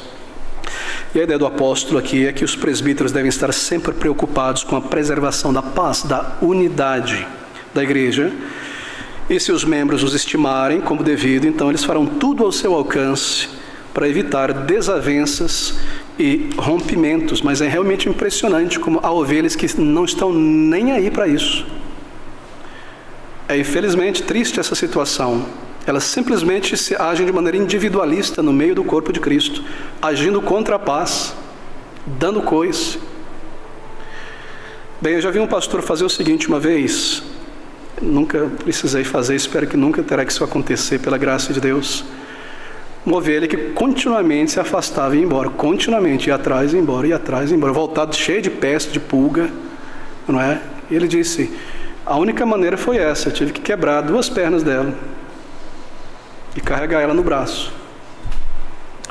E a ideia do apóstolo aqui é que os presbíteros devem estar sempre preocupados com a preservação da paz, da unidade da igreja. E se os membros os estimarem como devido, então eles farão tudo ao seu alcance para evitar desavenças e rompimentos. Mas é realmente impressionante como há ovelhas que não estão nem aí para isso. É infelizmente triste essa situação. Elas simplesmente agem de maneira individualista no meio do corpo de Cristo, agindo contra a paz, dando coice. Bem, eu já vi um pastor fazer o seguinte uma vez, nunca precisei fazer, espero que nunca terá que isso acontecer pela graça de Deus. Uma ovelha que continuamente se afastava e ia embora, continuamente ia atrás e embora, voltado cheio de peste, de pulga, não é? E ele disse, a única maneira foi essa, eu tive que quebrar 2 pernas dela e carregar ela no braço.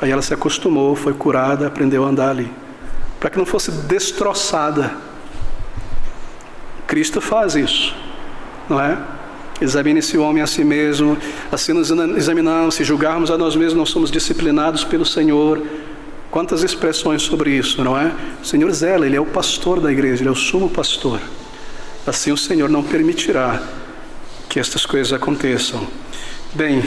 Aí ela se acostumou, foi curada, aprendeu a andar ali, para que não fosse destroçada. Cristo faz isso, não é? Examine-se o homem a si mesmo, assim nos examinamos, se julgarmos a nós mesmos, não somos disciplinados pelo Senhor. Quantas expressões sobre isso, não é? O Senhor zela, Ele é o pastor da igreja, Ele é o sumo pastor. Assim o Senhor não permitirá que estas coisas aconteçam. Bem,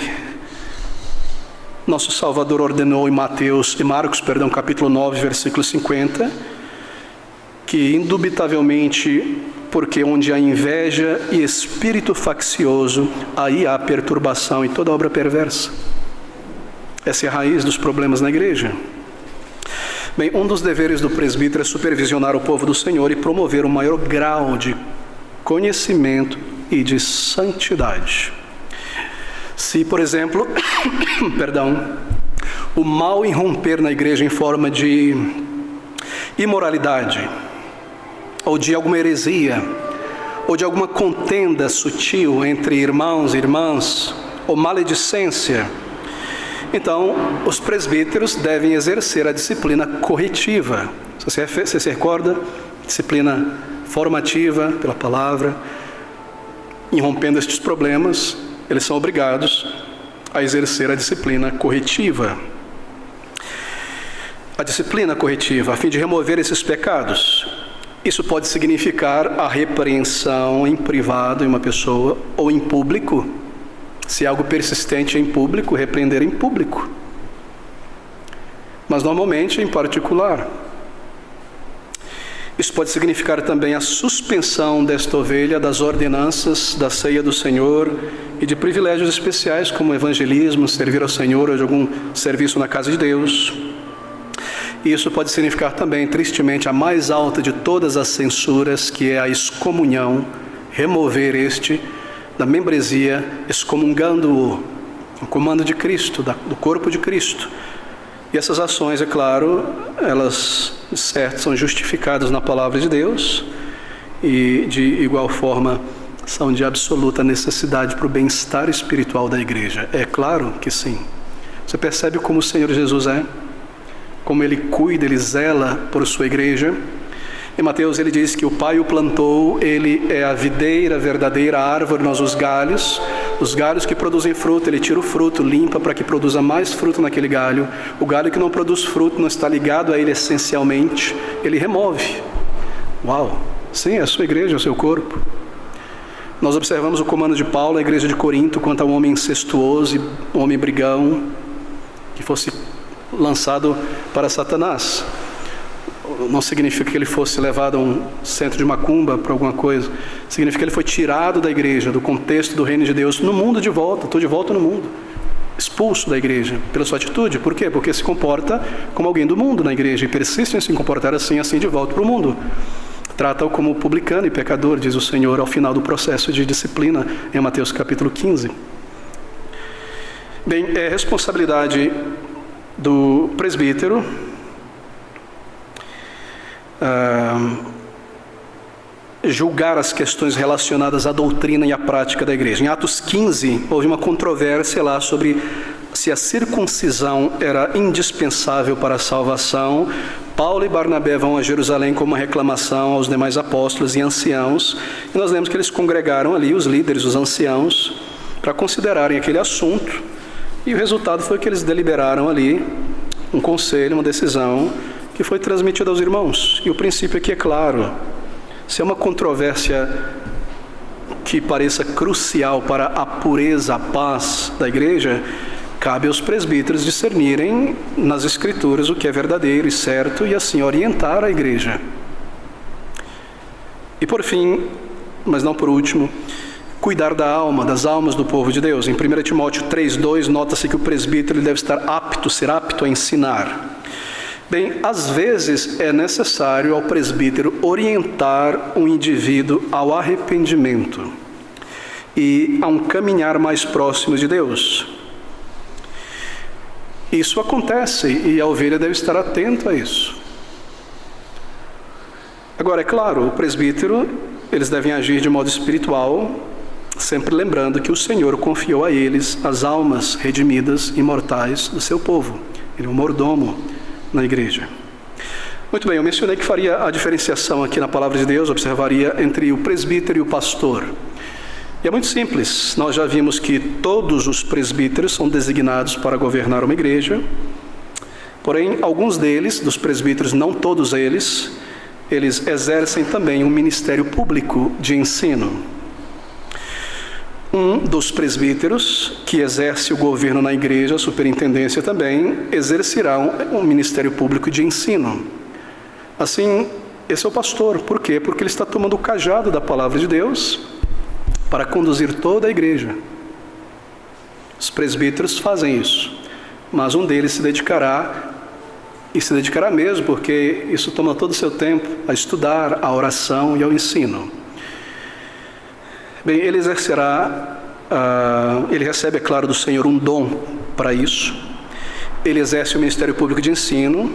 nosso Salvador ordenou em Marcos, capítulo 9, versículo 50, que indubitavelmente, porque onde há inveja e espírito faccioso, aí há perturbação e toda obra perversa. Essa é a raiz dos problemas na igreja. Bem, um dos deveres do presbítero é supervisionar o povo do Senhor e promover o maior grau de conhecimento e de santidade. Se, por exemplo, o mal irromper na igreja em forma de imoralidade, ou de alguma heresia, ou de alguma contenda sutil entre irmãos e irmãs, ou maledicência, então os presbíteros devem exercer a disciplina corretiva. Você se recorda? Disciplina formativa pela palavra. Irrompendo estes problemas, eles são obrigados a exercer a disciplina corretiva. A disciplina corretiva, a fim de remover esses pecados. Isso pode significar a repreensão em privado em uma pessoa ou em público. Se é algo persistente em público, repreender em público. Mas normalmente em particular. Isso pode significar também a suspensão desta ovelha das ordenanças da ceia do Senhor e de privilégios especiais como evangelismo, servir ao Senhor ou de algum serviço na casa de Deus. Isso pode significar também, tristemente, a mais alta de todas as censuras, que é a excomunhão, remover da membresia, excomungando-o, o comando de Cristo, do corpo de Cristo. E essas ações, é claro, elas, de certo, são justificadas na palavra de Deus e, de igual forma, são de absoluta necessidade para o bem-estar espiritual da igreja. É claro que sim. Você percebe como o Senhor Jesus é? Como Ele cuida, Ele zela por sua igreja. Em Mateus ele diz que o Pai o plantou, Ele é a videira verdadeira, a árvore, nós os galhos que produzem fruto, Ele tira o fruto, limpa para que produza mais fruto naquele galho. O galho que não produz fruto, não está ligado a Ele essencialmente, Ele remove. Uau! Sim, é a sua igreja, é o seu corpo. Nós observamos o comando de Paulo à igreja de Corinto quanto a um homem incestuoso, um homem brigão, que fosse lançado para Satanás. Não significa que ele fosse levado a um centro de macumba para alguma coisa. Significa que ele foi tirado da igreja, do contexto do reino de Deus, no mundo de volta. Estou de volta no mundo. Expulso da igreja pela sua atitude. Por quê? Porque se comporta como alguém do mundo na igreja e persiste em se comportar assim de volta para o mundo. Trata-o como publicano e pecador, diz o Senhor ao final do processo de disciplina em Mateus capítulo 15. Bem, é responsabilidade do presbítero julgar as questões relacionadas à doutrina e à prática da igreja. Em Atos 15, houve uma controvérsia lá sobre se a circuncisão era indispensável para a salvação. Paulo e Barnabé vão a Jerusalém com uma reclamação aos demais apóstolos e anciãos, e nós lemos que eles congregaram ali, os líderes, os anciãos, para considerarem aquele assunto, e o resultado foi que eles deliberaram ali um conselho, uma decisão, que foi transmitida aos irmãos. E o princípio aqui é claro: se é uma controvérsia que pareça crucial para a pureza, a paz da igreja, cabe aos presbíteros discernirem nas Escrituras o que é verdadeiro e certo e assim orientar a igreja. E por fim, mas não por último, cuidar da alma, das almas do povo de Deus. Em 1 Timóteo 3,2, nota-se que o presbítero deve estar ser apto a ensinar. Bem, às vezes é necessário ao presbítero orientar um indivíduo ao arrependimento e a um caminhar mais próximo de Deus. Isso acontece e a ovelha deve estar atenta a isso. Agora, é claro, o presbítero, eles devem agir de modo espiritual, sempre lembrando que o Senhor confiou a eles as almas redimidas, imortais do seu povo. Ele é um mordomo na igreja. Muito bem, eu mencionei que faria a diferenciação aqui na palavra de Deus, observaria entre o presbítero e o pastor. E é muito simples, nós já vimos que todos os presbíteros são designados para governar uma igreja, porém, alguns deles, dos presbíteros, não todos eles exercem também um ministério público de ensino. Um dos presbíteros, que exerce o governo na igreja, a superintendência também, exercerá um ministério público de ensino. Assim, esse é o pastor. Por quê? Porque ele está tomando o cajado da palavra de Deus para conduzir toda a igreja. Os presbíteros fazem isso, mas um deles se dedicará, e se dedicará mesmo, porque isso toma todo o seu tempo, a estudar, a oração e ao ensino. Bem, ele exercerá, ele recebe, é claro, do Senhor um dom para isso. Ele exerce o ministério público de ensino,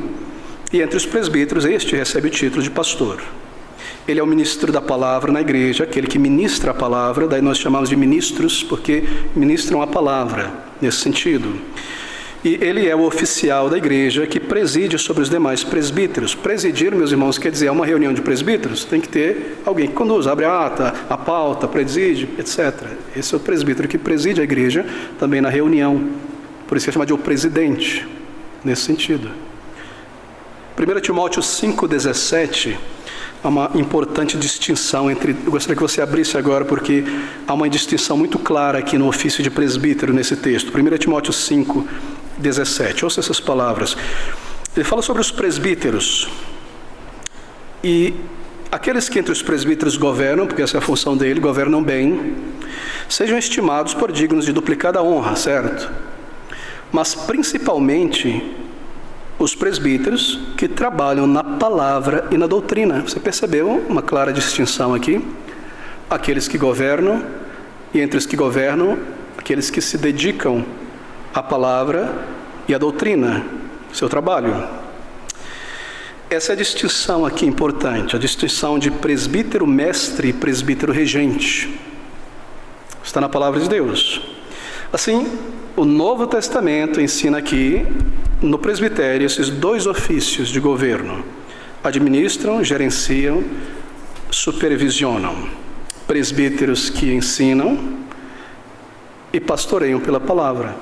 e entre os presbíteros, este recebe o título de pastor. Ele é o ministro da palavra na igreja, aquele que ministra a palavra, daí nós chamamos de ministros, porque ministram a palavra, nesse sentido. E ele é o oficial da igreja que preside sobre os demais presbíteros. Presidir, meus irmãos, quer dizer, é uma reunião de presbíteros, tem que ter alguém que conduz, abre a ata, a pauta, preside, etc. Esse é o presbítero que preside a igreja também na reunião. Por isso é chamado de o presidente, nesse sentido. 1 Timóteo 5,17, há uma importante distinção entre... Eu gostaria que você abrisse agora, porque há uma distinção muito clara aqui no ofício de presbítero nesse texto. 1 Timóteo 5,17. Ouça essas palavras. Ele fala sobre os presbíteros. E aqueles que entre os presbíteros governam, porque essa é a função dele, governam bem, sejam estimados por dignos de duplicada honra, certo? Mas principalmente os presbíteros que trabalham na palavra e na doutrina. Você percebeu uma clara distinção aqui? Aqueles que governam, e entre os que governam, aqueles que se dedicam à palavra e à doutrina, seu trabalho. Essa é a distinção aqui importante, a distinção de presbítero mestre e presbítero regente. Está na palavra de Deus. Assim, o Novo Testamento ensina aqui, no presbitério, esses dois ofícios de governo: administram, gerenciam, supervisionam. Presbíteros que ensinam e pastoreiam pela palavra.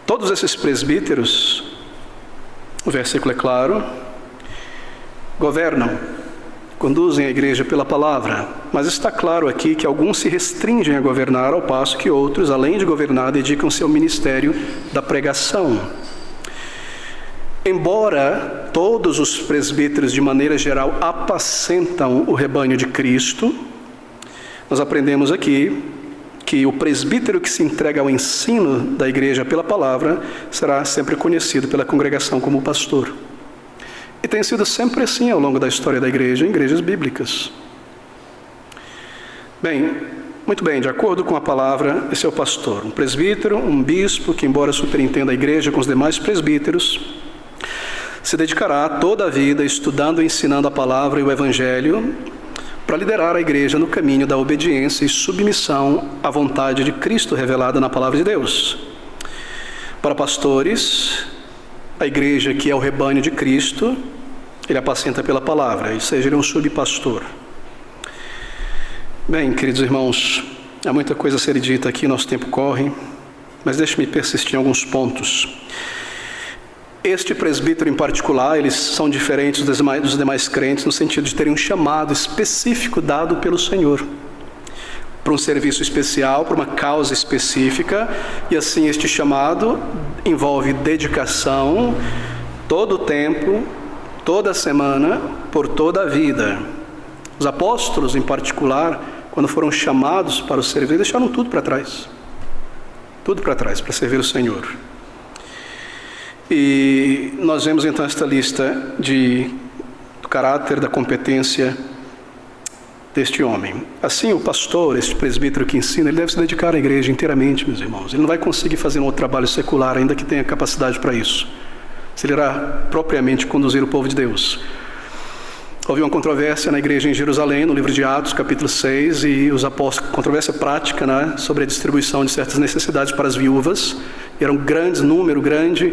Todos esses presbíteros, o versículo é claro, governam, conduzem a igreja pela palavra, mas está claro aqui que alguns se restringem a governar, ao passo que outros, além de governar, dedicam-se ao ministério da pregação. Embora todos os presbíteros, de maneira geral, apacentam o rebanho de Cristo, nós aprendemos aqui que o presbítero que se entrega ao ensino da igreja pela palavra será sempre conhecido pela congregação como pastor. E tem sido sempre assim ao longo da história da igreja, em igrejas bíblicas. Bem, muito bem, de acordo com a palavra, esse é o pastor. Um presbítero, um bispo, que embora superintenda a igreja com os demais presbíteros, se dedicará toda a vida estudando e ensinando a palavra e o evangelho para liderar a igreja no caminho da obediência e submissão à vontade de Cristo revelada na palavra de Deus. Para pastores, a igreja que é o rebanho de Cristo, ele apacenta pela palavra, ou seja, ele é um subpastor. Bem, queridos irmãos, há muita coisa a ser dita aqui, nosso tempo corre, mas deixe-me persistir em alguns pontos. Este presbítero em particular, eles são diferentes dos demais crentes no sentido de terem um chamado específico dado pelo Senhor para um serviço especial, para uma causa específica, e assim este chamado envolve dedicação todo o tempo, toda a semana, por toda a vida. Os apóstolos, em particular, quando foram chamados para o servir, deixaram tudo para trás para servir o Senhor. E nós vemos então esta lista do caráter, da competência deste homem. Assim, o pastor, este presbítero que ensina, ele deve se dedicar à igreja inteiramente, meus irmãos. Ele não vai conseguir fazer um outro trabalho secular, ainda que tenha capacidade para isso, se ele irá propriamente conduzir o povo de Deus. Houve uma controvérsia na igreja em Jerusalém, no livro de Atos, capítulo 6, e os apóstolos, controvérsia prática, né, sobre a distribuição de certas necessidades para as viúvas. Era um número grande,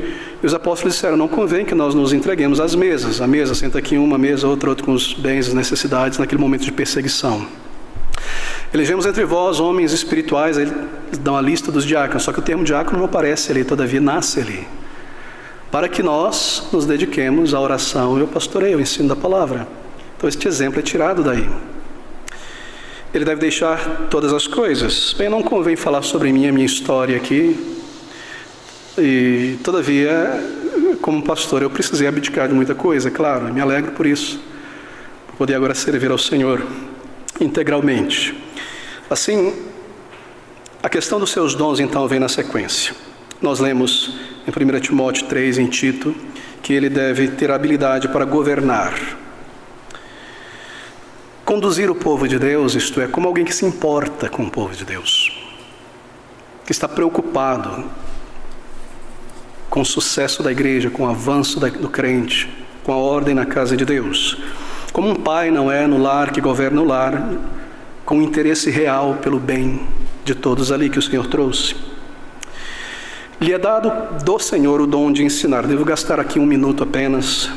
e os apóstolos disseram: não convém que nós nos entreguemos às mesas. A mesa senta aqui uma mesa, outra com os bens e as necessidades naquele momento de perseguição. Elegemos entre vós homens espirituais, eles dão a lista dos diáconos, só que o termo diácono não aparece ali, todavia nasce ali, para que nós nos dediquemos à oração e ao pastoreio, ao ensino da palavra. Então este exemplo é tirado daí. Ele deve deixar todas as coisas. Bem, não convém falar sobre a minha história aqui, e todavia, como pastor, eu precisei abdicar de muita coisa, claro, e me alegro por isso, por poder agora servir ao Senhor integralmente. Assim, a questão dos seus dons então vem na sequência. Nós lemos em 1 Timóteo 3, em Tito, que ele deve ter habilidade para governar, conduzir o povo de Deus, isto é, como alguém que se importa com o povo de Deus, que está preocupado com o sucesso da igreja, com o avanço do crente, com a ordem na casa de Deus. Como um pai não é no lar que governa o lar, com um interesse real pelo bem de todos ali que o Senhor trouxe. Lhe é dado do Senhor o dom de ensinar. Devo gastar aqui 1 minuto apenas,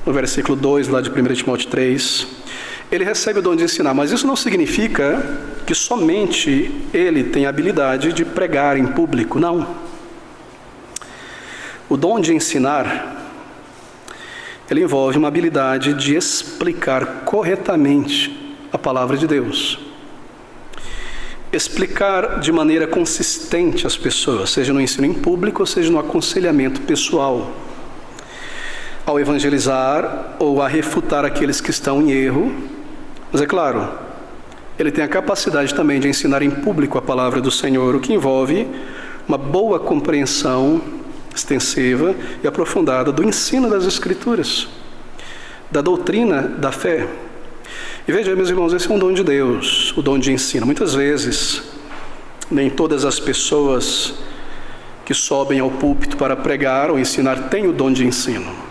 no versículo 2 lá de 1 Timóteo 3. Ele recebe o dom de ensinar, mas isso não significa que somente ele tem a habilidade de pregar em público, não. O dom de ensinar, ele envolve uma habilidade de explicar corretamente a palavra de Deus. Explicar de maneira consistente às pessoas, seja no ensino em público ou seja no aconselhamento pessoal. ao evangelizar ou a refutar aqueles que estão em erro, mas é claro, ele tem a capacidade também de ensinar em público a palavra do Senhor, o que envolve uma boa compreensão extensiva e aprofundada do ensino das Escrituras, da doutrina da fé. E veja, meus irmãos, esse é um dom de Deus, o dom de ensino. Muitas vezes, nem todas as pessoas que sobem ao púlpito para pregar ou ensinar têm o dom de ensino.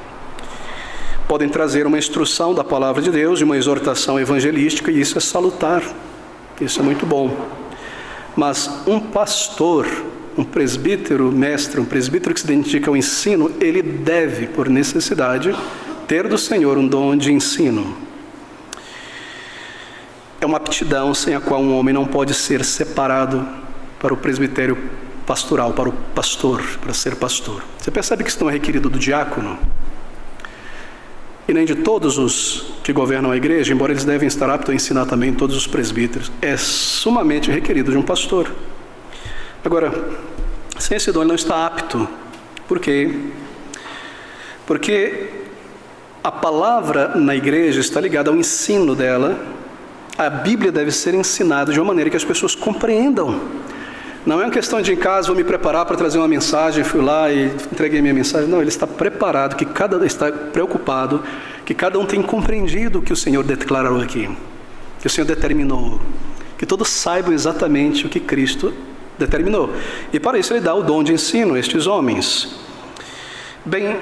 Podem trazer uma instrução da palavra de Deus e uma exortação evangelística, e isso é salutar, isso é muito bom. Mas um pastor, um presbítero mestre, um presbítero que se identifica ao ensino, ele deve, por necessidade, ter do Senhor um dom de ensino. É uma aptidão sem a qual um homem não pode ser separado para o presbitério pastoral, para o pastor, para ser pastor. Você percebe que isso não é requerido do diácono? E nem de todos os que governam a igreja, embora eles devem estar aptos a ensinar também todos os presbíteros. É sumamente requerido de um pastor. Agora, sem esse dom ele não está apto. Por quê? Porque a palavra na igreja está ligada ao ensino dela. A Bíblia deve ser ensinada de uma maneira que as pessoas compreendam. Não é uma questão de em casa, vou me preparar para trazer uma mensagem, fui lá e entreguei minha mensagem. Não, ele está preparado, está preocupado, que cada um tem compreendido o que o Senhor declarou aqui, que o Senhor determinou, que todos saibam exatamente o que Cristo determinou. E para isso ele dá o dom de ensino a estes homens. Bem,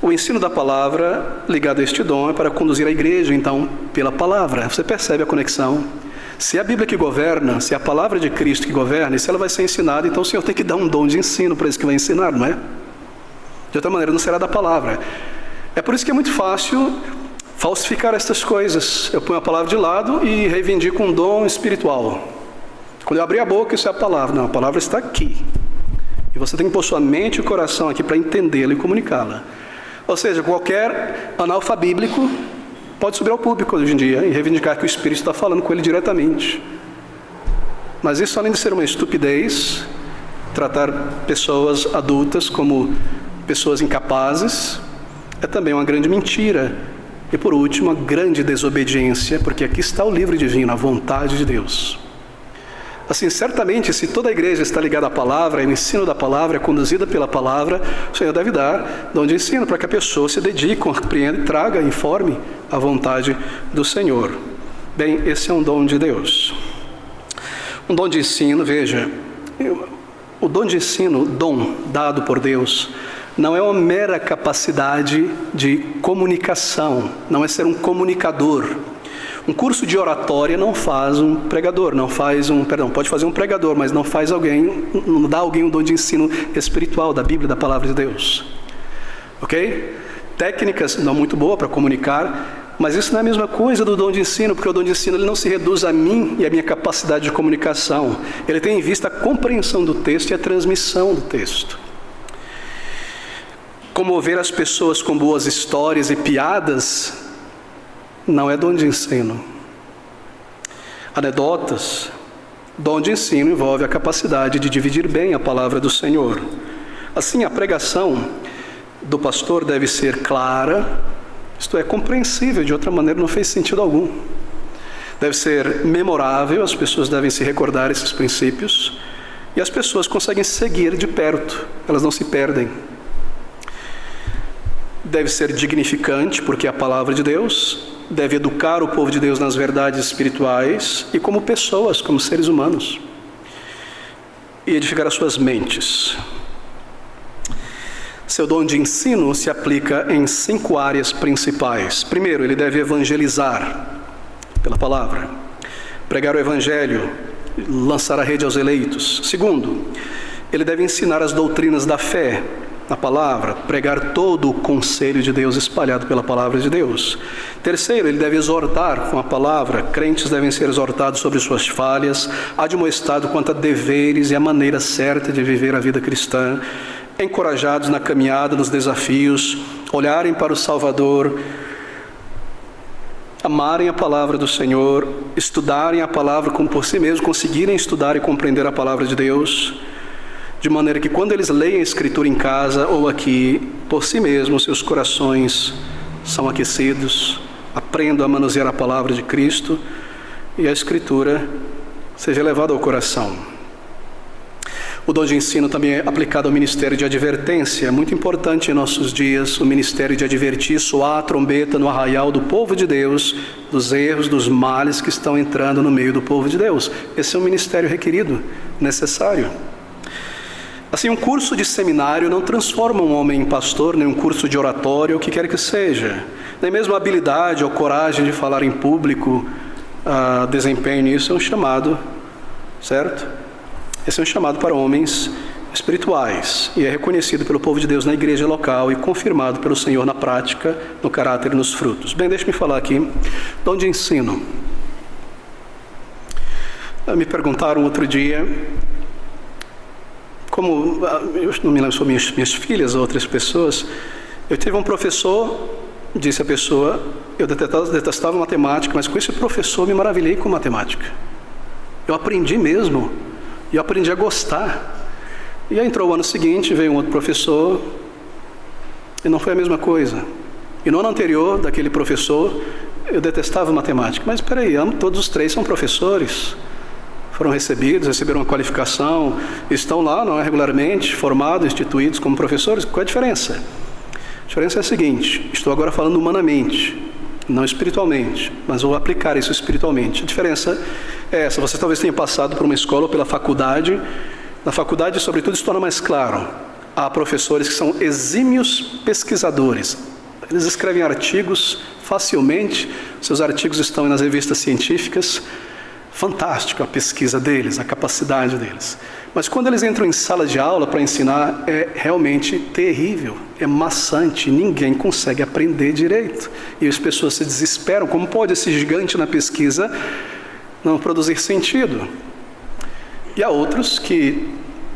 o ensino da palavra ligado a este dom é para conduzir a igreja, então, pela palavra. Você percebe a conexão? Se é a Bíblia que governa, se é a palavra de Cristo que governa, e se ela vai ser ensinada, então o Senhor tem que dar um dom de ensino para esse que vai ensinar, não é? De outra maneira, não será da palavra. É por isso que é muito fácil falsificar estas coisas. Eu ponho a palavra de lado e reivindico um dom espiritual. Quando eu abrir a boca, isso é a palavra. Não, a palavra está aqui. E você tem que pôr sua mente e o coração aqui para entendê-la e comunicá-la. Ou seja, qualquer analfabíblico pode subir ao público hoje em dia e reivindicar que o Espírito está falando com ele diretamente. Mas isso, além de ser uma estupidez, tratar pessoas adultas como pessoas incapazes, é também uma grande mentira. E por último, uma grande desobediência, porque aqui está o livro divino, a vontade de Deus. Assim, certamente, se toda a igreja está ligada à palavra, e o ensino da palavra é conduzida pela palavra, o Senhor deve dar dom de ensino para que a pessoa se dedique, compreenda e traga, informe a vontade do Senhor. Bem, esse é um dom de Deus. Um dom de ensino, veja, o dom de ensino, dom dado por Deus, não é uma mera capacidade de comunicação, não é ser um comunicador. Um curso de oratória não faz um pregador, pode fazer um pregador, mas não dá alguém um dom de ensino espiritual da Bíblia, da palavra de Deus. Ok? Técnicas não muito boas para comunicar, mas isso não é a mesma coisa do dom de ensino, porque o dom de ensino ele não se reduz a mim e a minha capacidade de comunicação. Ele tem em vista a compreensão do texto e a transmissão do texto. Comover as pessoas com boas histórias e piadas não é dom de ensino. Anedotas, dom de ensino envolve a capacidade de dividir bem a palavra do Senhor. Assim, a pregação do pastor deve ser clara, isto é, compreensível, de outra maneira não fez sentido algum. Deve ser memorável, as pessoas devem se recordar esses princípios, e as pessoas conseguem seguir de perto, elas não se perdem. Deve ser dignificante, porque é a palavra de Deus. Deve educar o povo de Deus nas verdades espirituais e como pessoas, como seres humanos, e edificar as suas mentes. Seu dom de ensino se aplica em 5 áreas principais. Primeiro, ele deve evangelizar pela palavra, pregar o evangelho, lançar a rede aos eleitos. Segundo, ele deve ensinar as doutrinas da fé na palavra, pregar todo o conselho de Deus espalhado pela palavra de Deus. Terceiro, ele deve exortar com a palavra. Crentes devem ser exortados sobre suas falhas, admoestados quanto a deveres e a maneira certa de viver a vida cristã, encorajados na caminhada, nos desafios, olharem para o Salvador, amarem a palavra do Senhor, estudarem a palavra como por si mesmos, conseguirem estudar e compreender a palavra de Deus, de maneira que quando eles leem a Escritura em casa ou aqui, por si mesmos, seus corações são aquecidos, aprendam a manusear a palavra de Cristo e a Escritura seja levada ao coração. O dom de ensino também é aplicado ao ministério de advertência. É muito importante em nossos dias o ministério de advertir, soar a trombeta no arraial do povo de Deus, dos erros, dos males que estão entrando no meio do povo de Deus. Esse é um ministério requerido, necessário. Assim, um curso de seminário não transforma um homem em pastor, nem um curso de oratório, o que quer que seja. Nem mesmo a habilidade ou coragem de falar em público, desempenho nisso é um chamado, certo? Esse é um chamado para homens espirituais e é reconhecido pelo povo de Deus na igreja local e confirmado pelo Senhor na prática, no caráter e nos frutos. Bem, deixe-me falar aqui, dom de ensino. Me perguntaram outro dia, como, eu não me lembro sobre minhas filhas ou outras pessoas, eu tive um professor, disse a pessoa, eu detestava matemática, mas com esse professor me maravilhei com matemática. Eu aprendi mesmo. E eu aprendi a gostar. E aí entrou o ano seguinte, veio um outro professor, e não foi a mesma coisa. E no ano anterior, daquele professor, eu detestava matemática. Mas espera aí, todos os três são professores. Foram receberam uma qualificação, estão lá, não é, regularmente, formados, instituídos como professores. Qual é a diferença? A diferença é a seguinte, estou agora falando humanamente, não espiritualmente, mas vou aplicar isso espiritualmente. A diferença é essa, você talvez tenha passado por uma escola ou pela faculdade. Na faculdade, sobretudo, se torna mais claro. Há professores que são exímios pesquisadores. Eles escrevem artigos facilmente, seus artigos estão nas revistas científicas. Fantástico a pesquisa deles, a capacidade deles. Mas quando eles entram em sala de aula para ensinar, é realmente terrível, é maçante, ninguém consegue aprender direito. E as pessoas se desesperam, como pode esse gigante na pesquisa não produzir sentido? E há outros que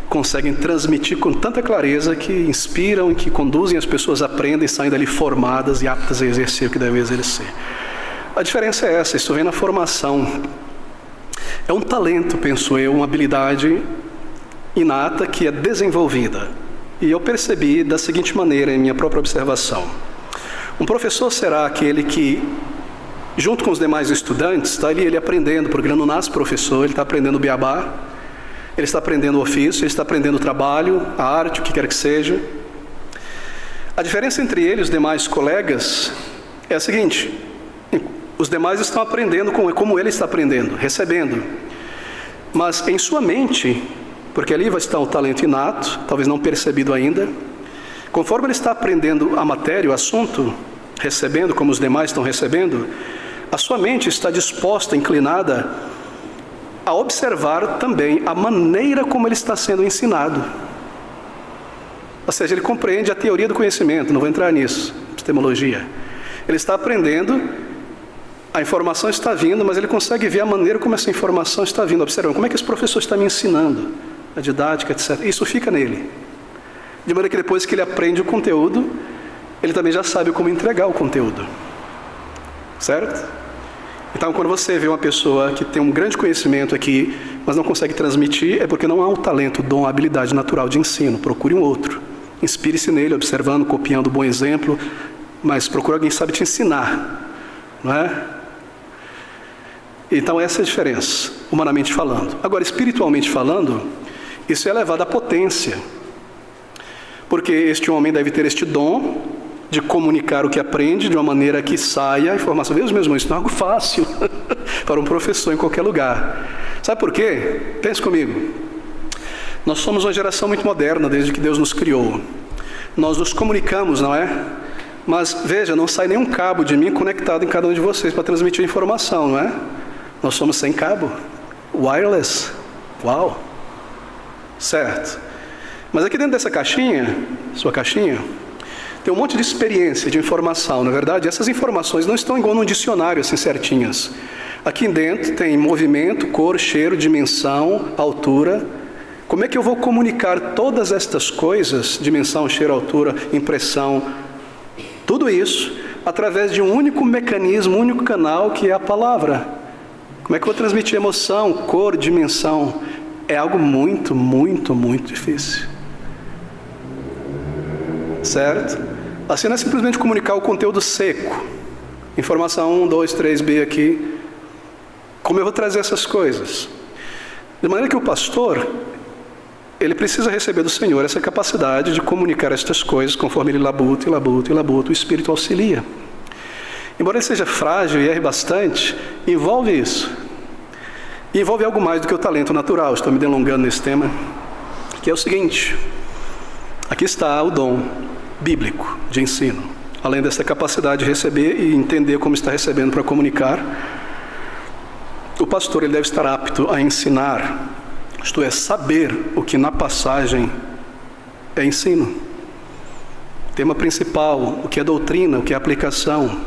conseguem transmitir com tanta clareza que inspiram e que conduzem as pessoas a aprendem e saem dali formadas e aptas a exercer o que devem exercer. A diferença é essa, isso vem na formação. É um talento, penso eu, uma habilidade inata que é desenvolvida. E eu percebi da seguinte maneira em minha própria observação. Um professor será aquele que, junto com os demais estudantes, está ali ele aprendendo, porque ele não nasce professor, ele está aprendendo o beabá, ele está aprendendo o ofício, ele está aprendendo o trabalho, a arte, o que quer que seja. A diferença entre ele e os demais colegas é a seguinte: os demais estão aprendendo como ele está aprendendo, recebendo. Mas em sua mente, porque ali vai estar o talento inato, talvez não percebido ainda, conforme ele está aprendendo a matéria, o assunto, recebendo como os demais estão recebendo, a sua mente está disposta, inclinada a observar também a maneira como ele está sendo ensinado. Ou seja, ele compreende a teoria do conhecimento, não vou entrar nisso, epistemologia. Ele está aprendendo, a informação está vindo, mas ele consegue ver a maneira como essa informação está vindo, observando como é que esse professor está me ensinando, a didática, etc. Isso fica nele. De maneira que depois que ele aprende o conteúdo, ele também já sabe como entregar o conteúdo. Certo? Então, quando você vê uma pessoa que tem um grande conhecimento aqui, mas não consegue transmitir, é porque não há o talento, o dom, a habilidade natural de ensino. Procure um outro. Inspire-se nele, observando, copiando um bom exemplo, mas procure alguém que sabe te ensinar. Não é? Então, essa é a diferença, humanamente falando. Agora, espiritualmente falando, isso é elevado à potência. Porque este homem deve ter este dom de comunicar o que aprende de uma maneira que saia a informação. Veja mesmo, isso não é algo fácil para um professor em qualquer lugar. Sabe por quê? Pense comigo. Nós somos uma geração muito moderna desde que Deus nos criou. Nós nos comunicamos, não é? Mas veja, não sai nenhum cabo de mim conectado em cada um de vocês para transmitir informação, não é? Nós somos sem cabo. Wireless. Uau! Certo. Mas aqui dentro dessa caixinha, sua caixinha, tem um monte de experiência, de informação. Na verdade, essas informações não estão igual num dicionário, assim, certinhas. Aqui dentro tem movimento, cor, cheiro, dimensão, altura. Como é que eu vou comunicar todas estas coisas, dimensão, cheiro, altura, impressão, tudo isso, através de um único mecanismo, um único canal, que é a palavra? Como é que eu vou transmitir emoção, cor, dimensão? é algo muito, muito, muito difícil. Certo? Assim não é simplesmente comunicar o conteúdo seco. Informação 1, 2, 3b aqui. Como eu vou trazer essas coisas? De maneira que o pastor, ele precisa receber do Senhor essa capacidade de comunicar estas coisas conforme ele labuta, o Espírito auxilia. Embora ele seja frágil e erre bastante, envolve isso. E envolve algo mais do que o talento natural. Estou me delongando nesse tema, que é o seguinte: aqui está o dom bíblico de ensino. Além dessa capacidade de receber e entender como está recebendo para comunicar, o pastor ele deve estar apto a ensinar, isto é, saber o que na passagem é ensino. Tema principal, o que é doutrina, o que é aplicação.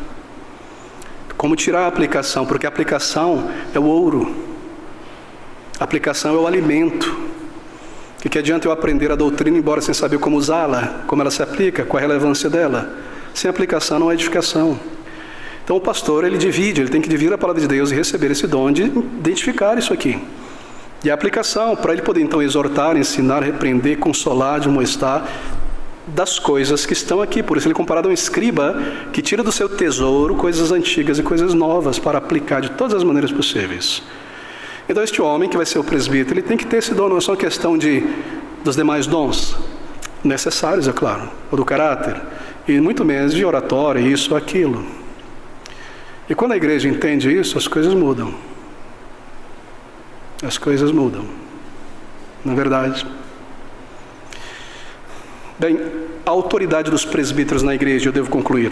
Como tirar a aplicação, porque a aplicação é o ouro. A aplicação é o alimento. O que adianta eu aprender a doutrina, embora sem saber como usá-la, como ela se aplica, qual a relevância dela? Sem aplicação não há edificação. Então o pastor, ele divide, ele tem que dividir a palavra de Deus e receber esse dom de identificar isso aqui. E a aplicação, para ele poder então exortar, ensinar, repreender, consolar, admoestar das coisas que estão aqui. Por isso ele é comparado a um escriba que tira do seu tesouro coisas antigas e coisas novas para aplicar de todas as maneiras possíveis. Então este homem que vai ser o presbítero, ele tem que ter esse dom. Não é só uma questão dos demais dons necessários, é claro, ou do caráter, e muito menos de oratória, isso ou aquilo. E quando a igreja entende isso, as coisas mudam. As coisas mudam. Na verdade. Bem, a autoridade dos presbíteros na igreja, eu devo concluir.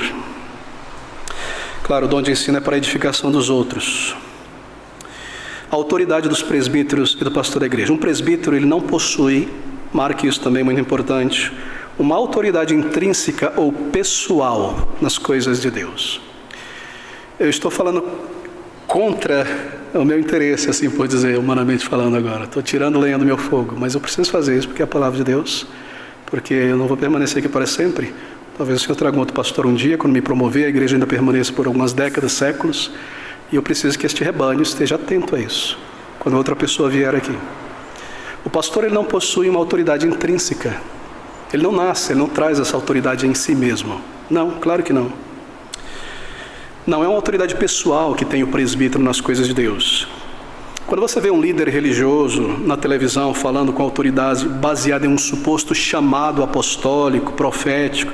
Claro, o dom de ensino é para a edificação dos outros. A autoridade dos presbíteros e do pastor da igreja. Um presbítero, ele não possui, marque isso também, muito importante, uma autoridade intrínseca ou pessoal nas coisas de Deus. Eu estou falando contra o meu interesse, assim por dizer, humanamente falando agora. Estou tirando lenha do meu fogo, mas eu preciso fazer isso porque é a palavra de Deus, porque eu não vou permanecer aqui para sempre. Talvez o Senhor traga um outro pastor um dia, quando me promover, a igreja ainda permaneça por algumas décadas, séculos, e eu preciso que este rebanho esteja atento a isso, quando outra pessoa vier aqui. O pastor, ele não possui uma autoridade intrínseca. Ele não nasce, ele não traz essa autoridade em si mesmo. Não, claro que não. Não é uma autoridade pessoal que tem o presbítero nas coisas de Deus. Quando você vê um líder religioso na televisão falando com autoridade baseada em um suposto chamado apostólico, profético,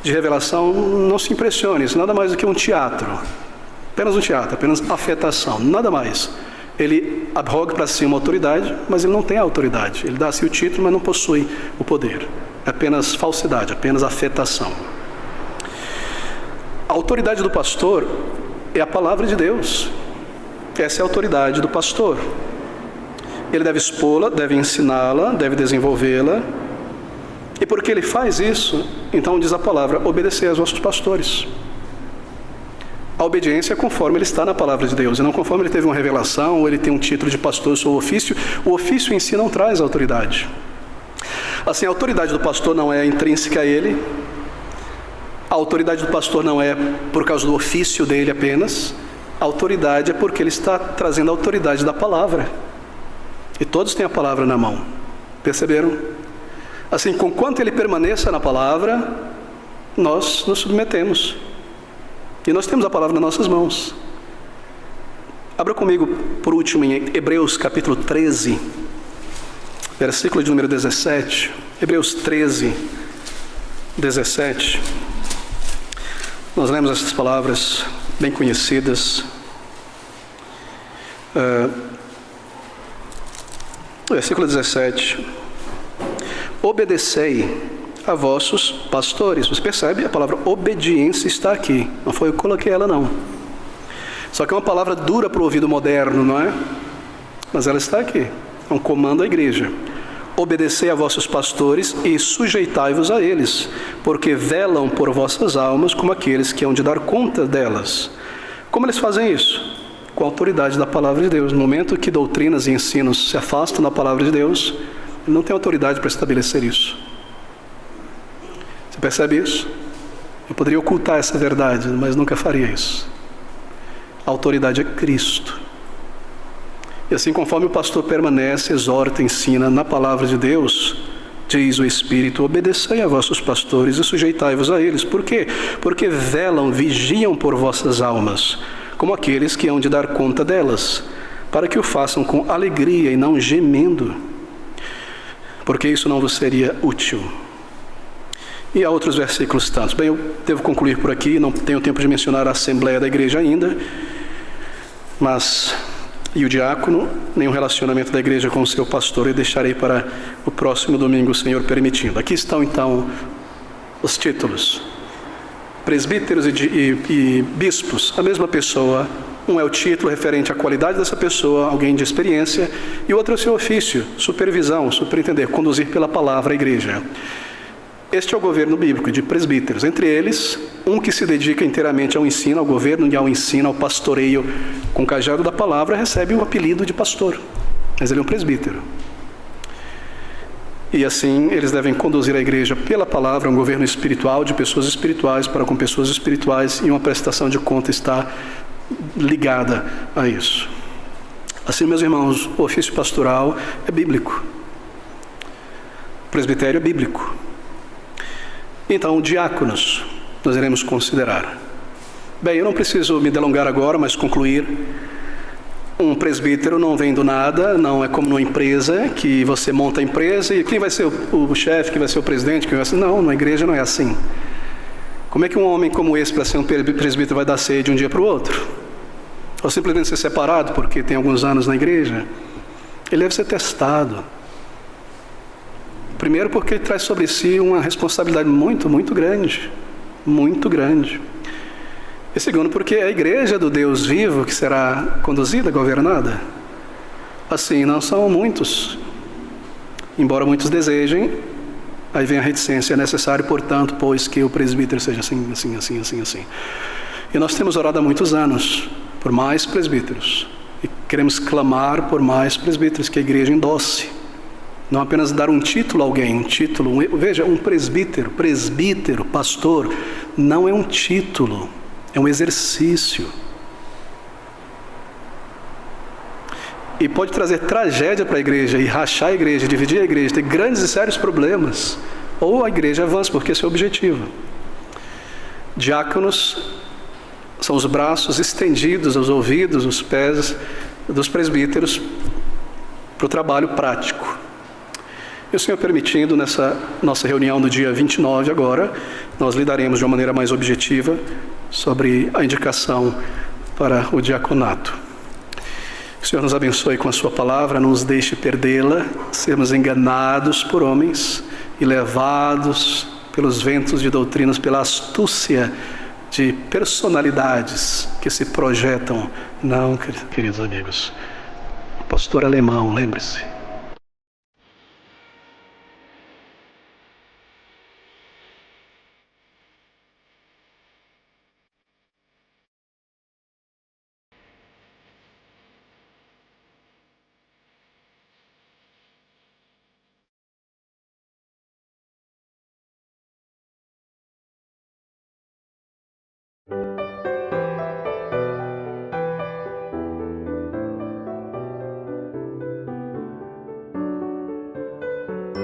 de revelação, não se impressione, isso nada mais do que um teatro. Apenas um teatro, apenas afetação, nada mais. Ele arroga para si uma autoridade, mas ele não tem a autoridade. Ele dá-se o título, mas não possui o poder. É apenas falsidade, apenas afetação. A autoridade do pastor é a palavra de Deus. Essa é a autoridade do pastor. Ele deve expô-la, deve ensiná-la, deve desenvolvê-la. E porque ele faz isso, então diz a palavra, obedecer aos vossos pastores. A obediência é conforme ele está na palavra de Deus, e não conforme ele teve uma revelação, ou ele tem um título de pastor, seu ofício. O ofício em si não traz autoridade. Assim, a autoridade do pastor não é intrínseca a ele. A autoridade do pastor não é por causa do ofício dele apenas. A autoridade é porque ele está trazendo a autoridade da palavra. E todos têm a palavra na mão. Perceberam? Assim, conquanto ele permaneça na palavra, nós nos submetemos. E nós temos a palavra nas nossas mãos. Abra comigo, por último, em Hebreus capítulo 13, versículo de número 17. Hebreus 13, 17. Nós lemos essas palavras bem conhecidas. Versículo 17. Obedecei a vossos pastores. Você percebe? A palavra obediência está aqui. Não foi eu que coloquei ela, não. Só que é uma palavra dura para o ouvido moderno, não é? Mas ela está aqui. É um comando à igreja. Obedecei a vossos pastores e sujeitai-vos a eles, porque velam por vossas almas como aqueles que hão de dar conta delas. Como eles fazem isso? Com a autoridade da palavra de Deus. No momento que doutrinas e ensinos se afastam da palavra de Deus, ele não tem autoridade para estabelecer isso. Você percebe isso? Eu poderia ocultar essa verdade, mas nunca faria isso. A autoridade é Cristo. E assim, conforme o pastor permanece, exorta, ensina na palavra de Deus, diz o Espírito: obedecei a vossos pastores e sujeitai-vos a eles. Por quê? Porque velam, vigiam por vossas almas, como aqueles que hão de dar conta delas, para que o façam com alegria e não gemendo, porque isso não vos seria útil. E há outros versículos tantos. Bem, eu devo concluir por aqui, não tenho tempo de mencionar a Assembleia da Igreja ainda, mas... e o diácono, nem o relacionamento da igreja com o seu pastor, eu deixarei para o próximo domingo, o Senhor permitindo. Aqui estão então os títulos: presbíteros e bispos, a mesma pessoa. Um é o título referente à qualidade dessa pessoa, alguém de experiência, e o outro é o seu ofício: supervisão, superintender, conduzir pela palavra a igreja. Este é o governo bíblico de presbíteros. Entre eles, um que se dedica inteiramente ao ensino, ao governo e ao ensino, ao pastoreio com o cajado da palavra, recebe o apelido de pastor, mas ele é um presbítero. E assim, eles devem conduzir a igreja pela palavra, um governo espiritual de pessoas espirituais para com pessoas espirituais, e uma prestação de conta está ligada a isso. Assim, meus irmãos, o ofício pastoral é bíblico. O presbitério é bíblico. Então, diáconos, nós iremos considerar. Bem, eu não preciso me delongar agora, mas concluir. Um presbítero não vem do nada, não é como numa empresa, que você monta a empresa e quem vai ser o chefe, quem vai ser o presidente, quem vai ser... Não, na igreja não é assim. Como é que um homem como esse, para ser um presbítero, vai dar ceia de um dia para o outro? Ou simplesmente ser separado porque tem alguns anos na igreja? Ele deve ser testado. Primeiro porque ele traz sobre si uma responsabilidade muito, muito grande. Muito grande. E segundo porque é a igreja do Deus vivo que será conduzida, governada. Assim, não são muitos. Embora muitos desejem, aí vem a reticência: é necessário, portanto, pois que o presbítero seja assim, assim, assim, assim, assim. E nós temos orado há muitos anos por mais presbíteros. E queremos clamar por mais presbíteros, que a igreja endosse. Não apenas dar um título a alguém, veja, um presbítero, pastor, não é um título, é um exercício. E pode trazer tragédia para a igreja, e rachar a igreja, dividir a igreja, ter grandes e sérios problemas. Ou a igreja avança, porque esse é o objetivo. Diáconos são os braços estendidos, os ouvidos, os pés dos presbíteros para o trabalho prático. E o Senhor permitindo, nessa nossa reunião do dia 29 agora, nós lidaremos de uma maneira mais objetiva sobre a indicação para o diaconato. Que o Senhor nos abençoe com a sua palavra, não nos deixe perdê-la, sermos enganados por homens e levados pelos ventos de doutrinas, pela astúcia de personalidades que se projetam. Não, queridos amigos, pastor alemão, lembre-se,